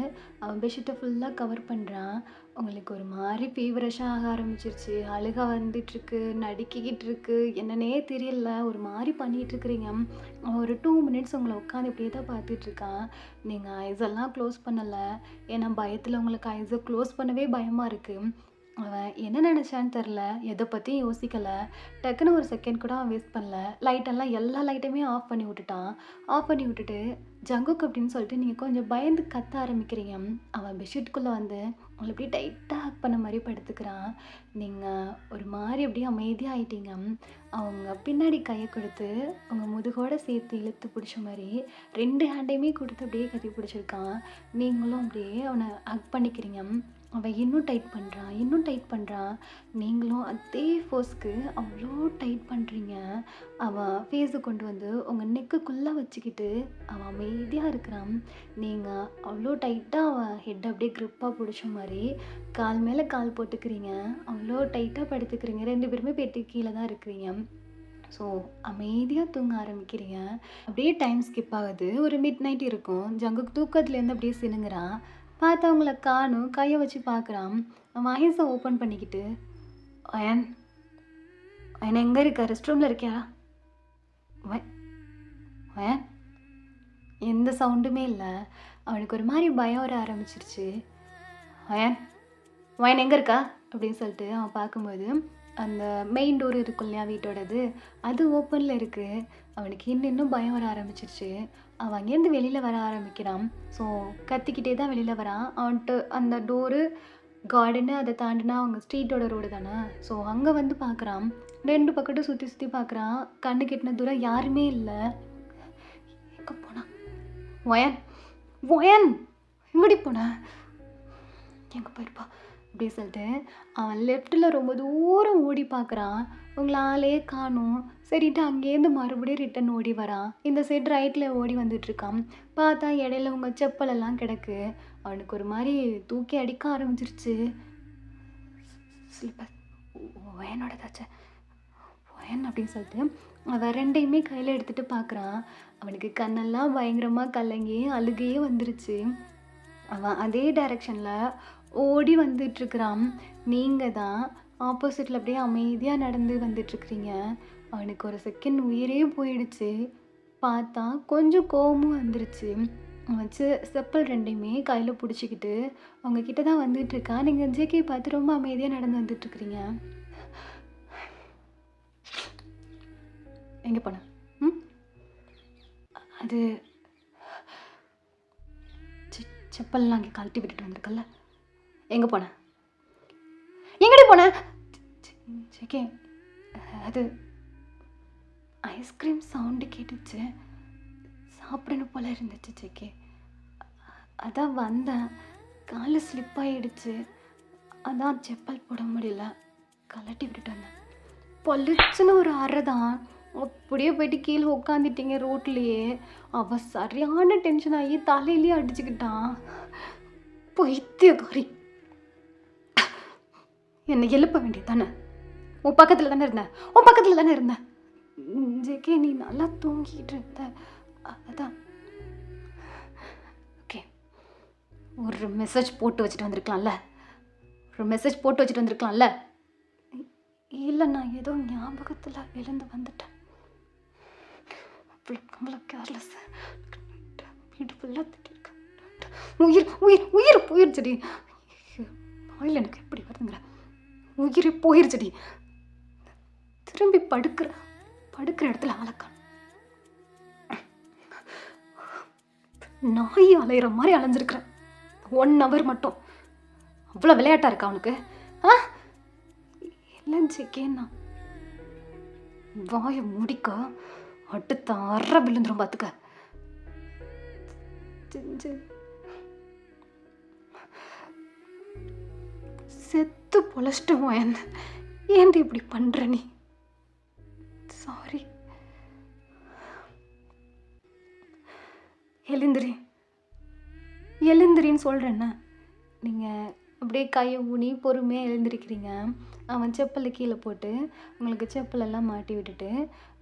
அவன் பெட்ஷீட்டை ஃபுல்லாக கவர் பண்ணுறான். அவங்களுக்கு ஒரு மாதிரி ஃபீவரஷாக ஆக ஆரம்பிச்சிருச்சு. அழுக வந்துட்டுருக்கு, நடுக்கிக்கிட்டு இருக்கு, என்னன்னே தெரியல, ஒரு மாதிரி பண்ணிகிட்ருக்குறீங்க. அவன் ஒரு 2 மினிட்ஸ் உங்களை உட்காந்து இப்படியே தான் பார்த்துட்ருக்கான். நீங்கள் ஐஸெல்லாம் க்ளோஸ் பண்ணலை, ஏன்னா பயத்தில் உங்களுக்கு ஐஸை க்ளோஸ் பண்ணவே பயமாக இருக்குது. அவன் என்ன நினச்சான்னு தெரில, எதை பற்றியும் யோசிக்கலை. டக்குன்னு ஒரு செகண்ட் கூட அவன் வேஸ்ட் பண்ணல. லைட்டெல்லாம் எல்லா லைட்டையுமே ஆஃப் பண்ணி விட்டுட்டான். ஆஃப் பண்ணி விட்டுட்டு ஜங்குக் அப்படின்னு சொல்லிட்டு நீங்கள் கொஞ்சம் பயந்து கத்த ஆரம்பிக்கிறீங்க. அவன் பெட்ஷீட்டுக்குள்ளே வந்து உங்களை அப்படியே டைட்டாக ஹக் பண்ண மாதிரி படுத்துக்கிறான். நீங்கள் ஒரு மாதிரி அப்படியே அமைதியாக ஆயிட்டீங்க. அவங்க பின்னாடி கையை கொடுத்து உங்கள் முதுகோடு சேர்த்து இழுத்து பிடிச்ச மாதிரி 2 ஹேண்டையுமே கொடுத்து அப்படியே கட்டி பிடிச்சிருக்கான். நீங்களும் அப்படியே அவனை ஹக் பண்ணிக்கிறீங்க. அவன் இன்னும் டைட் பண்ணுறான். நீங்களும் அதே ஃபோர்ஸ்க்கு அவ்வளோ டைட் பண்ணுறீங்க. அவன் ஃபேஸை கொண்டு வந்து உங்கள் நெக்குக்குள்ளே வச்சுக்கிட்டு அவன் அமைதியாக இருக்கிறான். நீங்கள் அவ்வளோ டைட்டாக அவன் ஹெட் அப்படியே க்ரிப்பாக பிடிச்ச மாதிரி கால் மேலே கால் போட்டுக்கிறீங்க. அவ்வளோ டைட்டாக படுத்துக்கிறீங்க. 2 பேருமே பெட்டு கீழே தான் இருக்கிறீங்க. ஸோ அமைதியாக தூங்க ஆரம்பிக்கிறீங்க. அப்படியே டைம் ஸ்கிப் ஆகுது. ஒரு மிட் நைட் இருக்கும். ஜங்குக் தூக்கத்துலேருந்து அப்படியே சினுங்குறான். பார்த்தவங்கள காணும், கையை வச்சு பார்க்குறான். அவன் ஐஸை ஓப்பன் பண்ணிக்கிட்டு, அயன் அயன் எங்கே இருக்க? ரெஸ்ட் ரூமில் இருக்கியா? அயன் எந்த சவுண்டுமே இல்லை. அவனுக்கு ஒரு மாதிரி பயம் வர ஆரம்பிச்சிருச்சு. அயன் அயன் எங்கே இருக்கா அப்படின்னு சொல்லிட்டு அவன் பார்க்கும்போது அந்த மெயின் டோர் இருக்கும் இல்லையா வீட்டோடது, அது ஓப்பனில் இருக்குது. அவனுக்கு இன்னும் பயம் வர ஆரம்பிச்சிருச்சு. அவன் அங்கேருந்து வெளியில் வர ஆரம்பிக்கிறான். ஸோ கத்திக்கிட்டே தான் வெளியில் வரான். அவன்கிட்ட அந்த டோரு கார்டனு அதை தாண்டினா அவங்க ஸ்ட்ரீட்டோட ரோடு தானே. ஸோ அங்கே வந்து பார்க்குறான். 2 பக்கட்டும் சுற்றி பார்க்குறான். கண்ணு கெட்டின தூரம் யாருமே இல்லை. எங்கே போனான்? ஒயன் ஒயன் எங்கடி போன? எங்கே போயிருப்பா அப்படி சொல்லிட்டு அவன் லெஃப்ட்டில் ரொம்ப தூரம் ஓடி பார்க்குறான். உங்களை ஆளே காணும். சரிட்டு அங்கேருந்து மறுபடியும் ரிட்டன் ஓடி வரான். இந்த சைடு ரைட்டில் ஓடி வந்துட்டுருக்கான். பார்த்தா இடையில உங்கள் செப்பலெல்லாம் கிடக்கு. அவனுக்கு ஒரு மாதிரி தூக்கி அடிக்க ஆரம்பிச்சிருச்சு. ஸ்லிப்பர் ஒயனோடதாச்சே, ஒயன் அப்படின்னு சொல்லிட்டு அவன் 2யுமே கையில் எடுத்துகிட்டு பார்க்குறான். அவனுக்கு கண்ணெல்லாம் பயங்கரமாக கலங்கி அழுகையே வந்துருச்சு. அவன் அதே டைரெக்ஷனில் ஓடி வந்துட்டுருக்குறான். நீங்கள் தான் ஆப்போசிட்டில் அப்படியே அமைதியாக நடந்து வந்துட்டுருக்குறீங்க. அவனுக்கு ஒரு செகண்ட் உயிரே போயிடுச்சு. பார்த்தா கொஞ்சம் கோவமும் வந்துருச்சு. அவன் செப்பல் 2யுமே கையில் பிடிச்சிக்கிட்டு அவங்க கிட்ட தான் வந்துட்டுருக்கான். நீங்கள் ஜேகே பார்த்து ரொம்ப அமைதியாக நடந்து வந்துட்டுருக்குறீங்க. எங்கே போன? அது செப்பல்லாம் அங்கே கழட்டி விட்டுட்டு வந்திருக்கல்ல, எங்கே போன? எங்கடி போன? ஜேகே, அது ஐஸ்கிரீம் சவுண்டு கேட்டுச்சு, சாப்பிடணும் போல இருந்துச்சு ஜேகே, அதான் வந்தேன். காலில் ஸ்லிப் ஆகிடுச்சு, அதான் செப்பல் போட முடியல, கழட்டி விட்டுட்டு வந்தேன். பொல்லுச்சுன்னு ஒரு அறை தான். அப்படியே போயிட்டு கீழே உட்காந்துட்டீங்க ரோட்லேயே. அவன் சரியான டென்ஷன் ஆகி தலையிலேயே அடிச்சுக்கிட்டான். பைத்தியக்காரி, என்னை எழுப்ப வேண்டியது தானே? உன் பக்கத்தில் தானே இருந்தேன். ஜேகே, நீ நல்லா தூங்கிட்டு இருந்த, அதான். ஓகே, ஒரு மெசேஜ் போட்டு வச்சுட்டு வந்திருக்கலாம்ல. இல்லை, நான் ஏதோ ஞாபகத்தில் எழுந்து வந்துட்டேன். அவ்வளோ கேர்லெஸ். வீடு ஃபுல்லாக திட்டிருக்கேன். உயிர் போயிருச்சுடி. ஆயில் எனக்கு எப்படி வருதுங்கிற, உயிர் போயிருச்சுடி. திரும்பி படுக்கிற இடத்துல ஆளக்கான். நாய் அலையிற மாதிரி அலைஞ்சிருக்கிறேன் 1 hour மட்டும். அவ்வளோ விளையாட்டா இருக்கா அவனுக்கு? ஆ இல்லைன்னு சிக்கேன்னா வாயை முடிக்க அடுத்த அற விழுந்துரும் பார்த்துக்க. செஞ்சு செத்து பொழைச்சிட்டோம். என்ன ஏன்டி இப்படி பண்ற நீ? சாரி. எழுந்திரி எழுந்திரின்னு சொல்கிறேன்னா நீங்கள் அப்படியே கையை ஊனி பொறுமையாக எழுந்திருக்கிறீங்க. அவன் செப்பலை கீழே போட்டு உங்களுக்கு செப்பலெல்லாம் மாட்டி விட்டுட்டு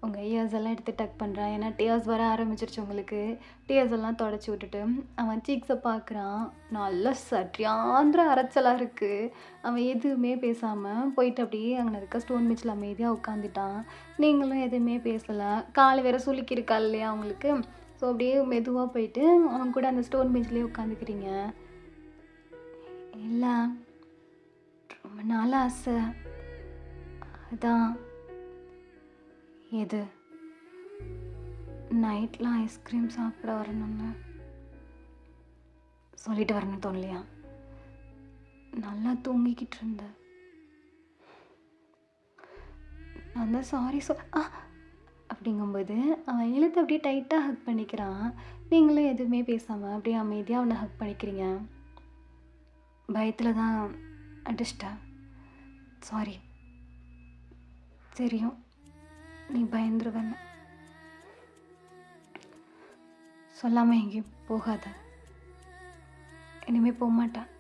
உங்கள் இயர்ஸ் எல்லாம் எடுத்து டக் பண்ணுறான். ஏன்னா டியர்ஸ் வர ஆரம்பிச்சிருச்சு உங்களுக்கு. டியர்ஸ் எல்லாம் தொடச்சி விட்டுட்டு அவன் சீக்ஸை பார்க்குறான். நல்லா சரியாந்திர அரைச்சலாக இருக்குது. அவன் எதுவுமே பேசாமல் போயிட்டு அப்படியே அங்கே இருக்க ஸ்டோன் பெஞ்சில் அமைதியாக உட்காந்துட்டான். நீங்களும் எதுவுமே பேசலை. கால் வேற சுளுக்கிருக்கா இல்லையா அவங்களுக்கு? ஸோ அப்படியே மெதுவாக போயிட்டு அவன் கூட அந்த ஸ்டோன் பெஞ்சிலே உட்காந்துக்கிறீங்க. இல்லை ரொம்ப நாள் ஆசை. அதான் எது நைட்லாம் ஐஸ்கிரீம் சாப்பிட வரணும்னு சொல்லிட்டு வரணும்னு தோணலையா? நல்லா தூங்கிக்கிட்டு இருந்தேன். நான் தான் சாரி அப்படிங்கும்போது அவன் இழுத்து அப்படியே டைட்டாக ஹக் பண்ணிக்கிறான். நீங்களும் எதுவுமே பேசாமல் அப்படியே அமைதியாக அவனை ஹக் பண்ணிக்கிறீங்க. பயத்தில் தான் அடிச்சிட்டேன். சாரி. தெரியும் நீ பயந்துருவேன்னு. சொல்லாமல் எங்கேயும் போகாத. இனிமேல் போக மாட்டேன்.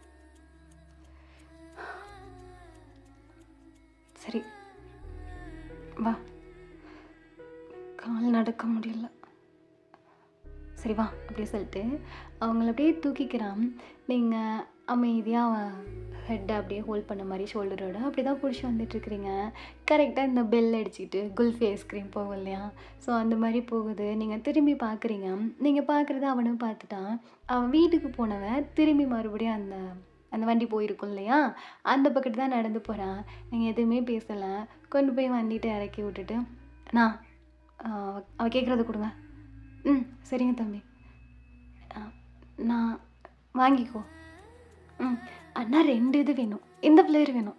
சரி வா. கால் நடக்க முடியல. சரி வா அப்படியே சொல்லிட்டு அவங்கள அப்படியே தூக்கிக்கிறான். நீங்கள் அமைதியாக அவன் ஹெட்டை அப்படியே ஹோல்ட் பண்ண மாதிரி ஷோல்டரோட அப்படி தான் பிடிச்சி வந்துட்டுருக்குறீங்க. கரெக்டாக இந்த பெல் அடிச்சுக்கிட்டு குல்ஃபி ஐஸ்கிரீம் போகும் இல்லையா? ஸோ அந்த மாதிரி போகுது. நீங்கள் திரும்பி பார்க்குறீங்க. நீங்கள் பார்க்குறத அவனும் பார்த்துட்டான். அவன் வீட்டுக்கு போனவன் திரும்பி மறுபடியும் அந்த அந்த வண்டி போயிருக்கும் இல்லையா? அந்த பக்கத்து தான் நடந்து போகிறான். நீங்கள் எதுவுமே பேசலை. கொண்டு போய் வண்டிகிட்ட இறக்கி விட்டுட்டு நான் அவள் கேட்குறத கொடுங்க. சரிங்க தம்பி. நான் வாங்கிக்கோ. அண்ணா 2 இது வேணும். இந்த ஃப்ளேவர் வேணும்.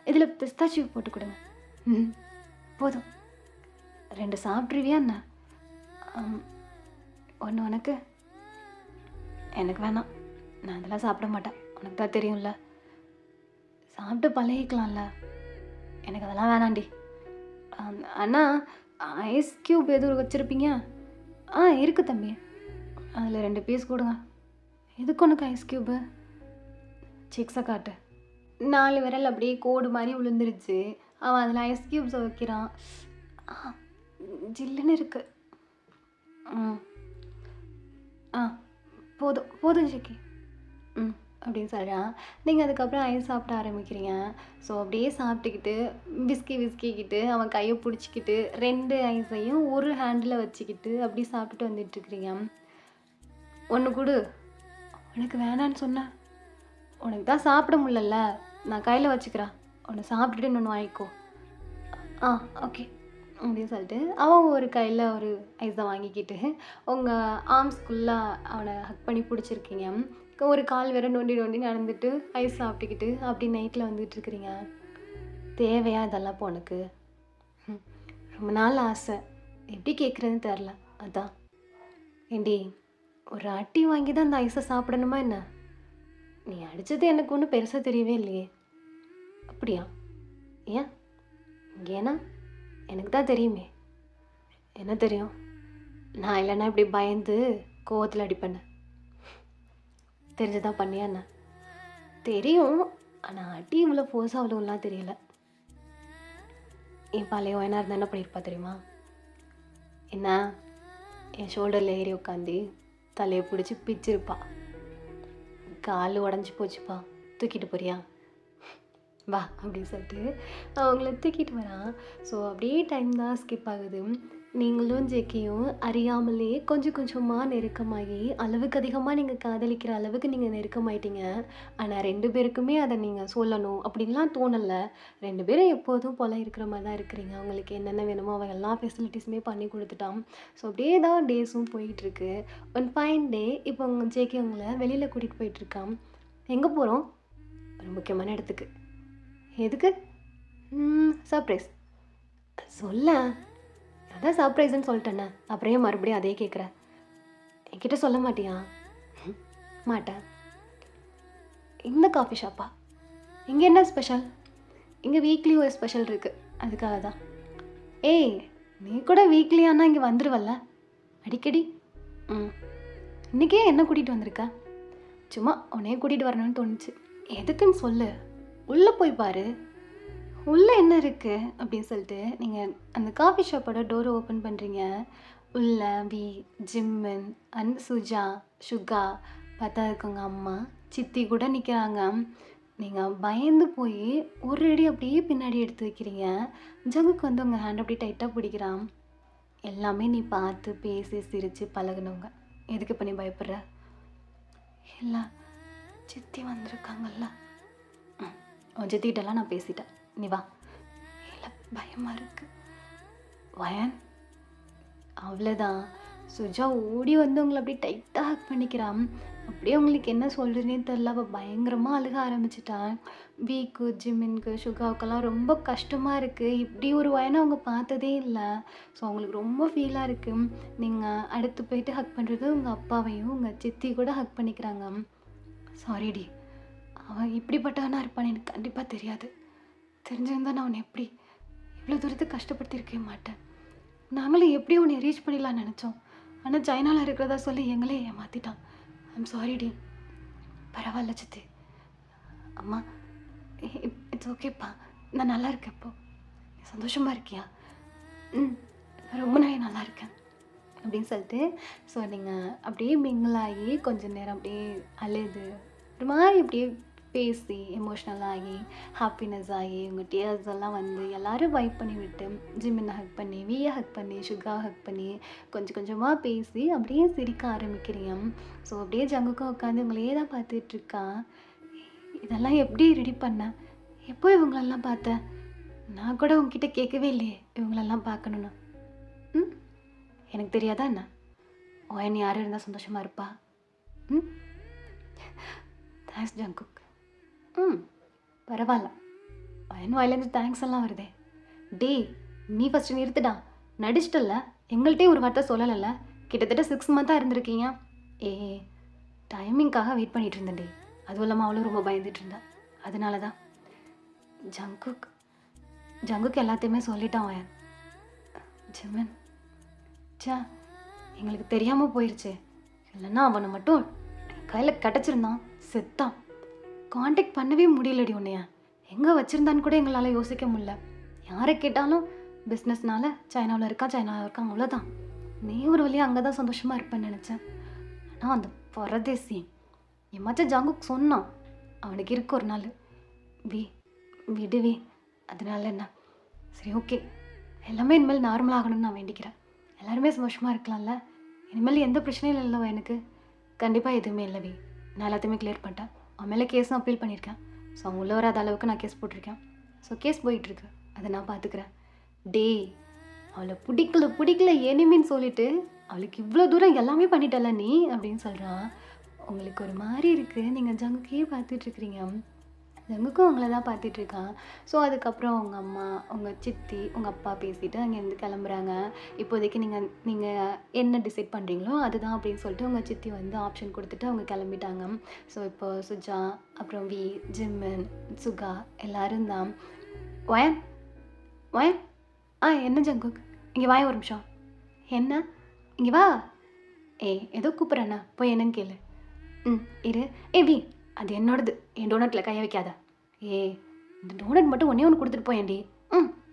இதில் பிஸ்தாச்சியூ போட்டு கொடுங்க. போதும். 2 சாப்பிட்ருவியா என்ன? 1 உனக்கு. எனக்கு வேணாம். நான் அதெல்லாம் சாப்பிட மாட்டேன். உனக்கு தான் தெரியும்ல. சாப்பிட்டு பழகிக்கலாம்ல. எனக்கு அதெல்லாம் வேணாண்டி. அண்ணா ஐஸ் க்யூப் எதுவும் வச்சுருப்பீங்க? இருக்குது தம்பி. அதில் 2 பீஸ் கொடுங்க. எதுக்கு உனக்கு ஐஸ் க்யூபு? சிக்ஸை காட்டு. 4 விரல் அப்படியே கோடு மாதிரி விழுந்துருச்சு. அவன் அதில் ஐஸ் க்யூப்ஸை வைக்கிறான். ஜில்லுன்னு இருக்கு. போதும் போதும் சிக்கி. அப்படின்னு சொல்கிறான். நீங்கள் அதுக்கப்புறம் ஐஸ் சாப்பிட ஆரம்பிக்கிறீங்க. ஸோ அப்படியே சாப்பிட்டுக்கிட்டு விஸ்கிக்கிட்டு அவன் கையை பிடிச்சிக்கிட்டு 2 ஐஸையும் ஒரு ஹேண்டில் வச்சுக்கிட்டு அப்படி சாப்பிட்டுட்டு வந்துட்டுருக்குறீங்க. 1 கொடு. உனக்கு வேணான்னு சொன்னேன். உனக்கு தான் சாப்பிட முடியல. நான் கையில் வச்சுக்கிறேன். ஒன்று சாப்பிட்டுட்டு இன்னொன்று வாங்கிக்கோ. ஓகே அப்படின்னு சொல்லிட்டு அவன் ஒரு கையில் ஒரு ஐஸை வாங்கிக்கிட்டு உங்கள் ஆர்ம்ஸ்குள்ளே அவனை ஹக் பண்ணி பிடிச்சிருக்கீங்க. ஒரு கால் வேற நோண்டி நடந்துட்டு ஐஸ் சாப்பிட்டுக்கிட்டு அப்படி நைட்டில் வந்துட்டுருக்குறீங்க. தேவையா இதெல்லாம் இப்போ உனக்கு? ரொம்ப நாள் ஆசை. எப்படி கேட்குறதுன்னு தெரில. அதான் ஏண்டி ஒரு அட்டி வாங்கி தான் அந்த ஐஸை சாப்பிடணுமா என்ன? நீ அடித்தது எனக்கு ஒன்றும் பெருசாக தெரியவே இல்லையே. அப்படியா? ஏன்? ஏன்னா எனக்கு தான் தெரியுமே. என்ன தெரியும்? நான் இல்லைன்னா இப்படி பயந்து கோவத்தில் அடிப்பேன்னு தெரிஞ்சுதான் பண்ணியா என்ன? தெரியும். ஆனால் அடி இவ்வளோ ஃபோர்ஸாக அவ்வளோலாம் தெரியல. என் பழைய என்ன இருந்தால் என்ன பண்ணியிருப்பா தெரியுமா? என்ன என் ஷோல்டரில் ஏறி உட்காந்து தலையை பிடிச்சி பிச்சிருப்பா. கால் உடஞ்சி போச்சுப்பா, தூக்கிட்டு போறியா? வா அப்படின்னு சொல்லிட்டு அவங்கள தூக்கிட்டு வரான். ஸோ அப்படியே டைம் தான் ஸ்கிப் ஆகுது. நீங்களும் ஜேகேயும் அறியாமலே கொஞ்சம் கொஞ்சமா நெருக்கமாகி, அளவுக்கு அதிகமா நீங்க காதலிக்கிற அளவுக்கு நீங்க நெருக்கமாயிட்டீங்க. ஆனா 2 பேருக்குமே அத நீங்க சொல்லணும் அப்படின்லாம் தோணல. 2 பேரும் எப்போதும் போல இருக்கிற மாரி தான் இருக்கிறீங்க. உங்களுக்கு என்னென்ன வேணுமோ அவன் எல்லா ஃபெசிலிட்டீஸுமே பண்ணி குடுத்துட்டான். ஸோ அப்படியே தான் டேஸும் போயிட்டுருக்கு. ஒன் ஃபைன் டே இப்போ உங்க ஜேகே உங்கள வெளியில கூட்டிட்டு போயிட்டுருக்கான். எங்க போறோம்? ஒரு முக்கியமான இடத்துக்கு. எதுக்கு? சர்ப்ரைஸ். சொல்லேன். அதான் சர்ப்ரைஸ்ன்னு சொல்லிட்டேனே. அப்புறம் ஏன் மறுபடியும் அதே கேட்குற? என்கிட்ட சொல்ல மாட்டியா? மாட்டேன். இந்த காஃபி ஷாப்பா? இங்க என்ன ஸ்பெஷல்? இங்க வீக்லி ஒரு ஸ்பெஷல் இருக்கு. அதுக்காக தான். ஏய்! நீ கூட வீக்லி ஆனா இங்க வந்துருவல்ல? அடிக்கடி? ம். இன்னைக்கு ஏன் என்ன கூட்டிட்டு வந்திருக்க? சும்மா உன்னைய கூட்டிட்டு வரணும்னு தோணுச்சு. எதுக்குன்னு சொல்லு. உள்ள போய் பாரு. உள்ள என்ன இருக்கு? அப்படின்னு சொல்லிட்டு நீங்க அந்த காஃபி ஷாப்போட டோர ஓப்பன் பண்றீங்க. உள்ள வி, ஜிம்மன் அண்ட் சுஜா, சுகா, பத்தாததுக்கு உங்க அம்மா, சித்தி கூட நிக்கிறாங்க. நீங்க பயந்து போய் ஒரு அடி அப்படியே பின்னாடி எடுத்து வைக்கிறீங்க. ஜங்குக்கு வந்து உங்க ஹேண்ட் அப்படியே டைட்டா பிடிக்கிறான். எல்லாமே நீ பார்த்து, பேசி, சிரிச்சு பழகுனவங்க. எதுக்கு இப்ப நீ பயப்படுற? இல்ல, சித்தி வந்திருக்காங்கல்ல. உன் சித்திக்கிட்டலாம் நான் பேசிட்டேன். நீ வா. இல்லை பயமாக இருக்கு. வயன் அவ்வளோதான். சுஜா ஓடி வந்து உங்களை அப்படியே டைட்டாக ஹக் பண்ணிக்கிறான். அப்படியே உங்களுக்கு என்ன சொல்கிறதுனே தெரில. அவள் பயங்கரமாக அழுக ஆரம்பிச்சிட்டான். வீக்கு, ஜிம்மின்க்கு, சுகாவுக்கெல்லாம் ரொம்ப கஷ்டமாக இருக்குது. இப்படி ஒரு வயனை அவங்க பார்த்ததே இல்லை. ஸோ அவங்களுக்கு ரொம்ப ஃபீலாக இருக்குது. நீங்கள் அடுத்து போயிட்டு ஹக் பண்ணுறது உங்கள் அப்பாவையும் உங்கள் சித்தி கூட ஹக் பண்ணிக்கிறாங்க. சாரிடி, அவன் இப்படிப்பட்டவனாக இருப்பான்னு எனக்கு கண்டிப்பாக தெரியாது. தெரிஞ்சிருந்தா நான் உன்னை எப்படி இவ்வளோ தூரத்துக்கு கஷ்டப்படுத்தியிருக்கவே மாட்டேன். நாங்களும் எப்படியும் உன்னை ரீச் பண்ணிடலான்னு நினச்சோம். ஆனால் சைனாவில் இருக்கிறதா சொல்லி எங்களே ஏமாற்றிட்டான். ஐம் சாரிடி. பரவாயில்ல சித்தி. அம்மா இட்ஸ் ஓகேப்பா. நான் நல்லா இருக்கேன். இப்போ சந்தோஷமாக இருக்கியா? ரொம்ப நாள் நல்லா இருக்கேன் அப்படின்னு சொல்லிட்டு ஸோ நீங்கள் அப்படியே மிங்கிளாகி கொஞ்சம் நேரம் அப்படியே அழுது ஒரு மாதிரி அப்படியே பேசி எமோஷ்னல் ஆகி ஹாப்பினஸ் ஆகி உங்கள் டியர்ஸ் எல்லாம் வந்து எல்லோரும் வைப் பண்ணி விட்டு ஜிம்மினை ஹக் பண்ணி வியை ஹக் பண்ணி சுகா ஹக் பண்ணி கொஞ்சம் கொஞ்சமாக பேசி அப்படியே சிரிக்க ஆரம்பிக்கிறீங்க. ஸோ அப்படியே ஜங்குக்கும் உட்காந்து உங்களையே தான் பார்த்துட்ருக்கான். இதெல்லாம் எப்படி ரெடி பண்ணேன்? எப்போ இவங்களெல்லாம் பார்த்தேன்? நான் கூட உங்ககிட்ட கேட்கவே இல்லையே இவங்களெல்லாம் பார்க்கணுன்னு. எனக்கு தெரியாதா என்ன? ஓயன் யாரும் இருந்தால் சந்தோஷமாக இருப்பா. Thanks Jungkook. பரவாயில்ல. ஓயன் வாயிலேருந்து தேங்க்ஸ் எல்லாம் வருதே. டே நீ ஃபஸ்ட்டு நிறுத்துடா. நடிச்சிட்டல, எங்கள்கிட்டே ஒரு வார்த்தை சொல்லலைல்ல. கிட்டத்தட்ட 6 மந்த்தாக இருந்திருக்கீங்க. டைமிங்காக வெயிட் பண்ணிகிட்டு இருந்தேன் டே. அதுவும் இல்லாமல் அவளும் ரொம்ப பயந்துட்டு இருந்தா. அதனால தான் ஜங்குக்கு எல்லாத்தையுமே சொல்லிட்டான் ஓயன். ஜிம்மன் சா எங்களுக்கு தெரியாமல் போயிடுச்சு. இல்லைன்னா அவனை மட்டும் கையில் கிடச்சிருந்தான் செத்தான். காண்டாக்ட் பண்ணவே முடியலடி உன்னைய. எங்கே வச்சுருந்தான்னு கூட எங்களால் யோசிக்க முடியல. யாரை கேட்டாலும் பிஸ்னஸ்னால சைனாவில் இருக்கான் அவ்வளோதான். நீ ஒரு வழியாக அங்கே தான் சந்தோஷமாக இருப்பேன்னு நினச்சேன். ஆனால் அந்த பரதேசி எம்மாச்சும் ஜங்குக்கு சொன்னான். அவனுக்கு இருக்கு ஒரு நாள். விடுவி. அதனால என்ன? சரி ஓகே, எல்லாமே இனிமேல் நார்மல் ஆகணும்னு நான் வேண்டிக்கிறேன். எல்லாருமே சந்தோஷமாக இருக்கலாம்ல. இனிமேல் எந்த பிரச்சனையும் இல்லைவா எனக்கு? கண்டிப்பாக எதுவுமே இல்லைவி. நான் எல்லாத்தையுமே கிளியர் பண்ணிட்டேன். அவன் மேலே கேஸும் அப்பீல் பண்ணியிருக்கேன். ஸோ அவங்க உள்ள வராத அளவுக்கு நான் கேஸ் போட்டிருக்கேன். ஸோ கேஸ் போயிட்டுருக்கு, அதை நான் பார்த்துக்கிறேன். டே அவளை பிடிக்கல எனிமின்னு சொல்லிட்டு அவளுக்கு இவ்வளோ தூரம் எல்லாமே பண்ணிட்டல நீ அப்படின்னு சொல்கிறான். உங்களுக்கு ஒரு மாதிரி இருக்குது. நீங்கள் ஜங்குக்கே பார்த்துட்ருக்குறீங்க. ஜங்குக்கும் அவங்கள தான் பார்த்துட்ருக்கான். ஸோ அதுக்கப்புறம் அவங்க அம்மா, உங்கள் சித்தி, உங்கள் அப்பா பேசிவிட்டு அங்கேருந்து கிளம்புறாங்க. இப்போதைக்கு நீங்கள் என்ன டிசைட் பண்ணுறீங்களோ அதுதான் அப்படின்னு சொல்லிட்டு உங்கள் சித்தி வந்து ஆப்ஷன் கொடுத்துட்டு அவங்க கிளம்பிட்டாங்க. ஸோ இப்போ சுஜா, அப்புறம் வி, ஜிம்மன், சுகா எல்லோரும் தான். வயன் என்ன ஜங்குக்? இங்கே வாய ஒரு நிமிஷம். என்ன? இங்கே வா. ஏதோ கூப்பிட்றேண்ணா, போய் என்னன்னு கேளு. இரு. வி அது என்னோடது. என் டோனட்டில் கைய வைக்காத. இந்த டோனட் மட்டும் ஒன்றே ஒன்று கொடுத்துட்டு போயேன்டி.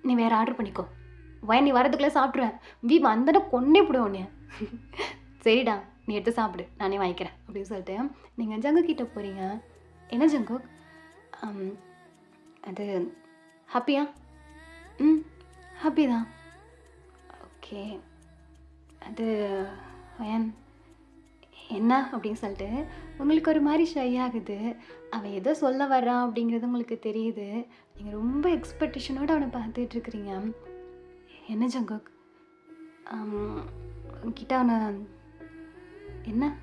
நீ வேறு ஆர்டர் பண்ணிக்கோ. வயன் நீ வரதுக்குள்ளே சாப்பிட்ருவேன். வி வந்தட கொன்னே போடுவேன் உன்னைய. சரிடா, நீ எடுத்து சாப்பிடு, நானே வாங்கிக்கிறேன் அப்படின்னு சொல்லிட்டு நீங்கள் ஜங்குக்கிட்ட போகிறீங்க. என்ன ஜங்கு? அது ஹாப்பியா? ஹாப்பி தான். ஓகே. அது அயன் என்ன அப்படின்னு சொல்லிட்டு உங்களுக்கு ஒரு மாதிரி ஷை ஆகுது. அவன் ஏதோ சொல்ல வர்றான் அப்படிங்கிறது உங்களுக்கு தெரியுது. நீங்கள் ரொம்ப எக்ஸ்பெக்டேஷனோட அவனை பார்த்துட்டு இருக்கிறீங்க. என்ன ஜங்குக்? உன்கிட்ட அவனை என்ன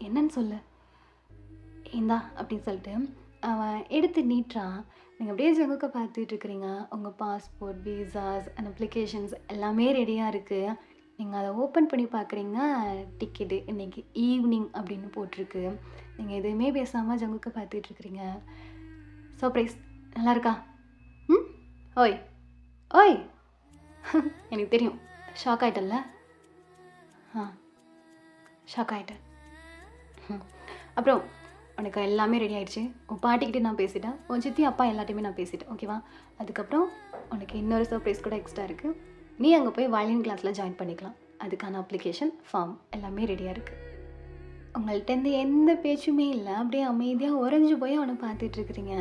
என்னன்னு சொல்லு. இந்தா அப்படின்னு சொல்லிட்டு அவன் எடுத்து நீட்டுறான். நீங்கள் அப்படியே ஜங்குக்கை பார்த்துட்டு இருக்கிறீங்க. உங்கள் பாஸ்போர்ட், விசாஸ் அண்ட் அப்ளிகேஷன்ஸ் எல்லாமே ரெடியாக இருக்குது. நீங்கள் அதை ஓப்பன் பண்ணி பார்க்குறீங்க. டிக்கெட்டு இன்றைக்கி ஈவினிங் அப்படின்னு போட்டிருக்கு. நீங்கள் எதுவுமே பேசாமல் ஜங்குக்கை பார்த்துட்டு இருக்கிறீங்க. சர்ப்ரைஸ் நல்லா இருக்கா? ம் ஓய் ஓய் எனக்கு தெரியும். ஷாக் ஆகிட்டல்ல? ஆ ஷாக் ஆகிட்டேன். அப்புறம் உனக்கு எல்லாமே ரெடி ஆகிடுச்சு. உன் பாட்டிக்கிட்டே நான் பேசிட்டேன். உன் சித்தி அப்பா எல்லாத்தையுமே நான் பேசிட்டேன். ஓகேவா? அதுக்கப்புறம் உனக்கு இன்னொரு சர்ப்ரைஸ் கூட எக்ஸ்ட்ரா இருக்குது. நீ அங்கே போய் வயலின் கிளாஸில் ஜாயின் பண்ணிக்கலாம். அதுக்கான அப்ளிகேஷன் ஃபார்ம் எல்லாமே ரெடியாக இருக்குது. உங்கள்கிட்டருந்து எந்த பேச்சுமே இல்லை. அப்படியே அமைதியாக உறைஞ்சி போய் அவனை பார்த்துட்ருக்குறீங்க.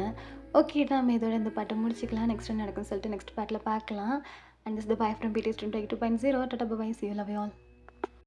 ஓகே, நம்ம இதோட இந்த பாட்டை முடிச்சிக்கலாம். நெக்ஸ்ட் நடக்கும்னு சொல்லிட்டு நெக்ஸ்ட் பாட்டில் பார்க்கலாம். And this the bye from BTS 22.0. Tata bye. See you, love you all.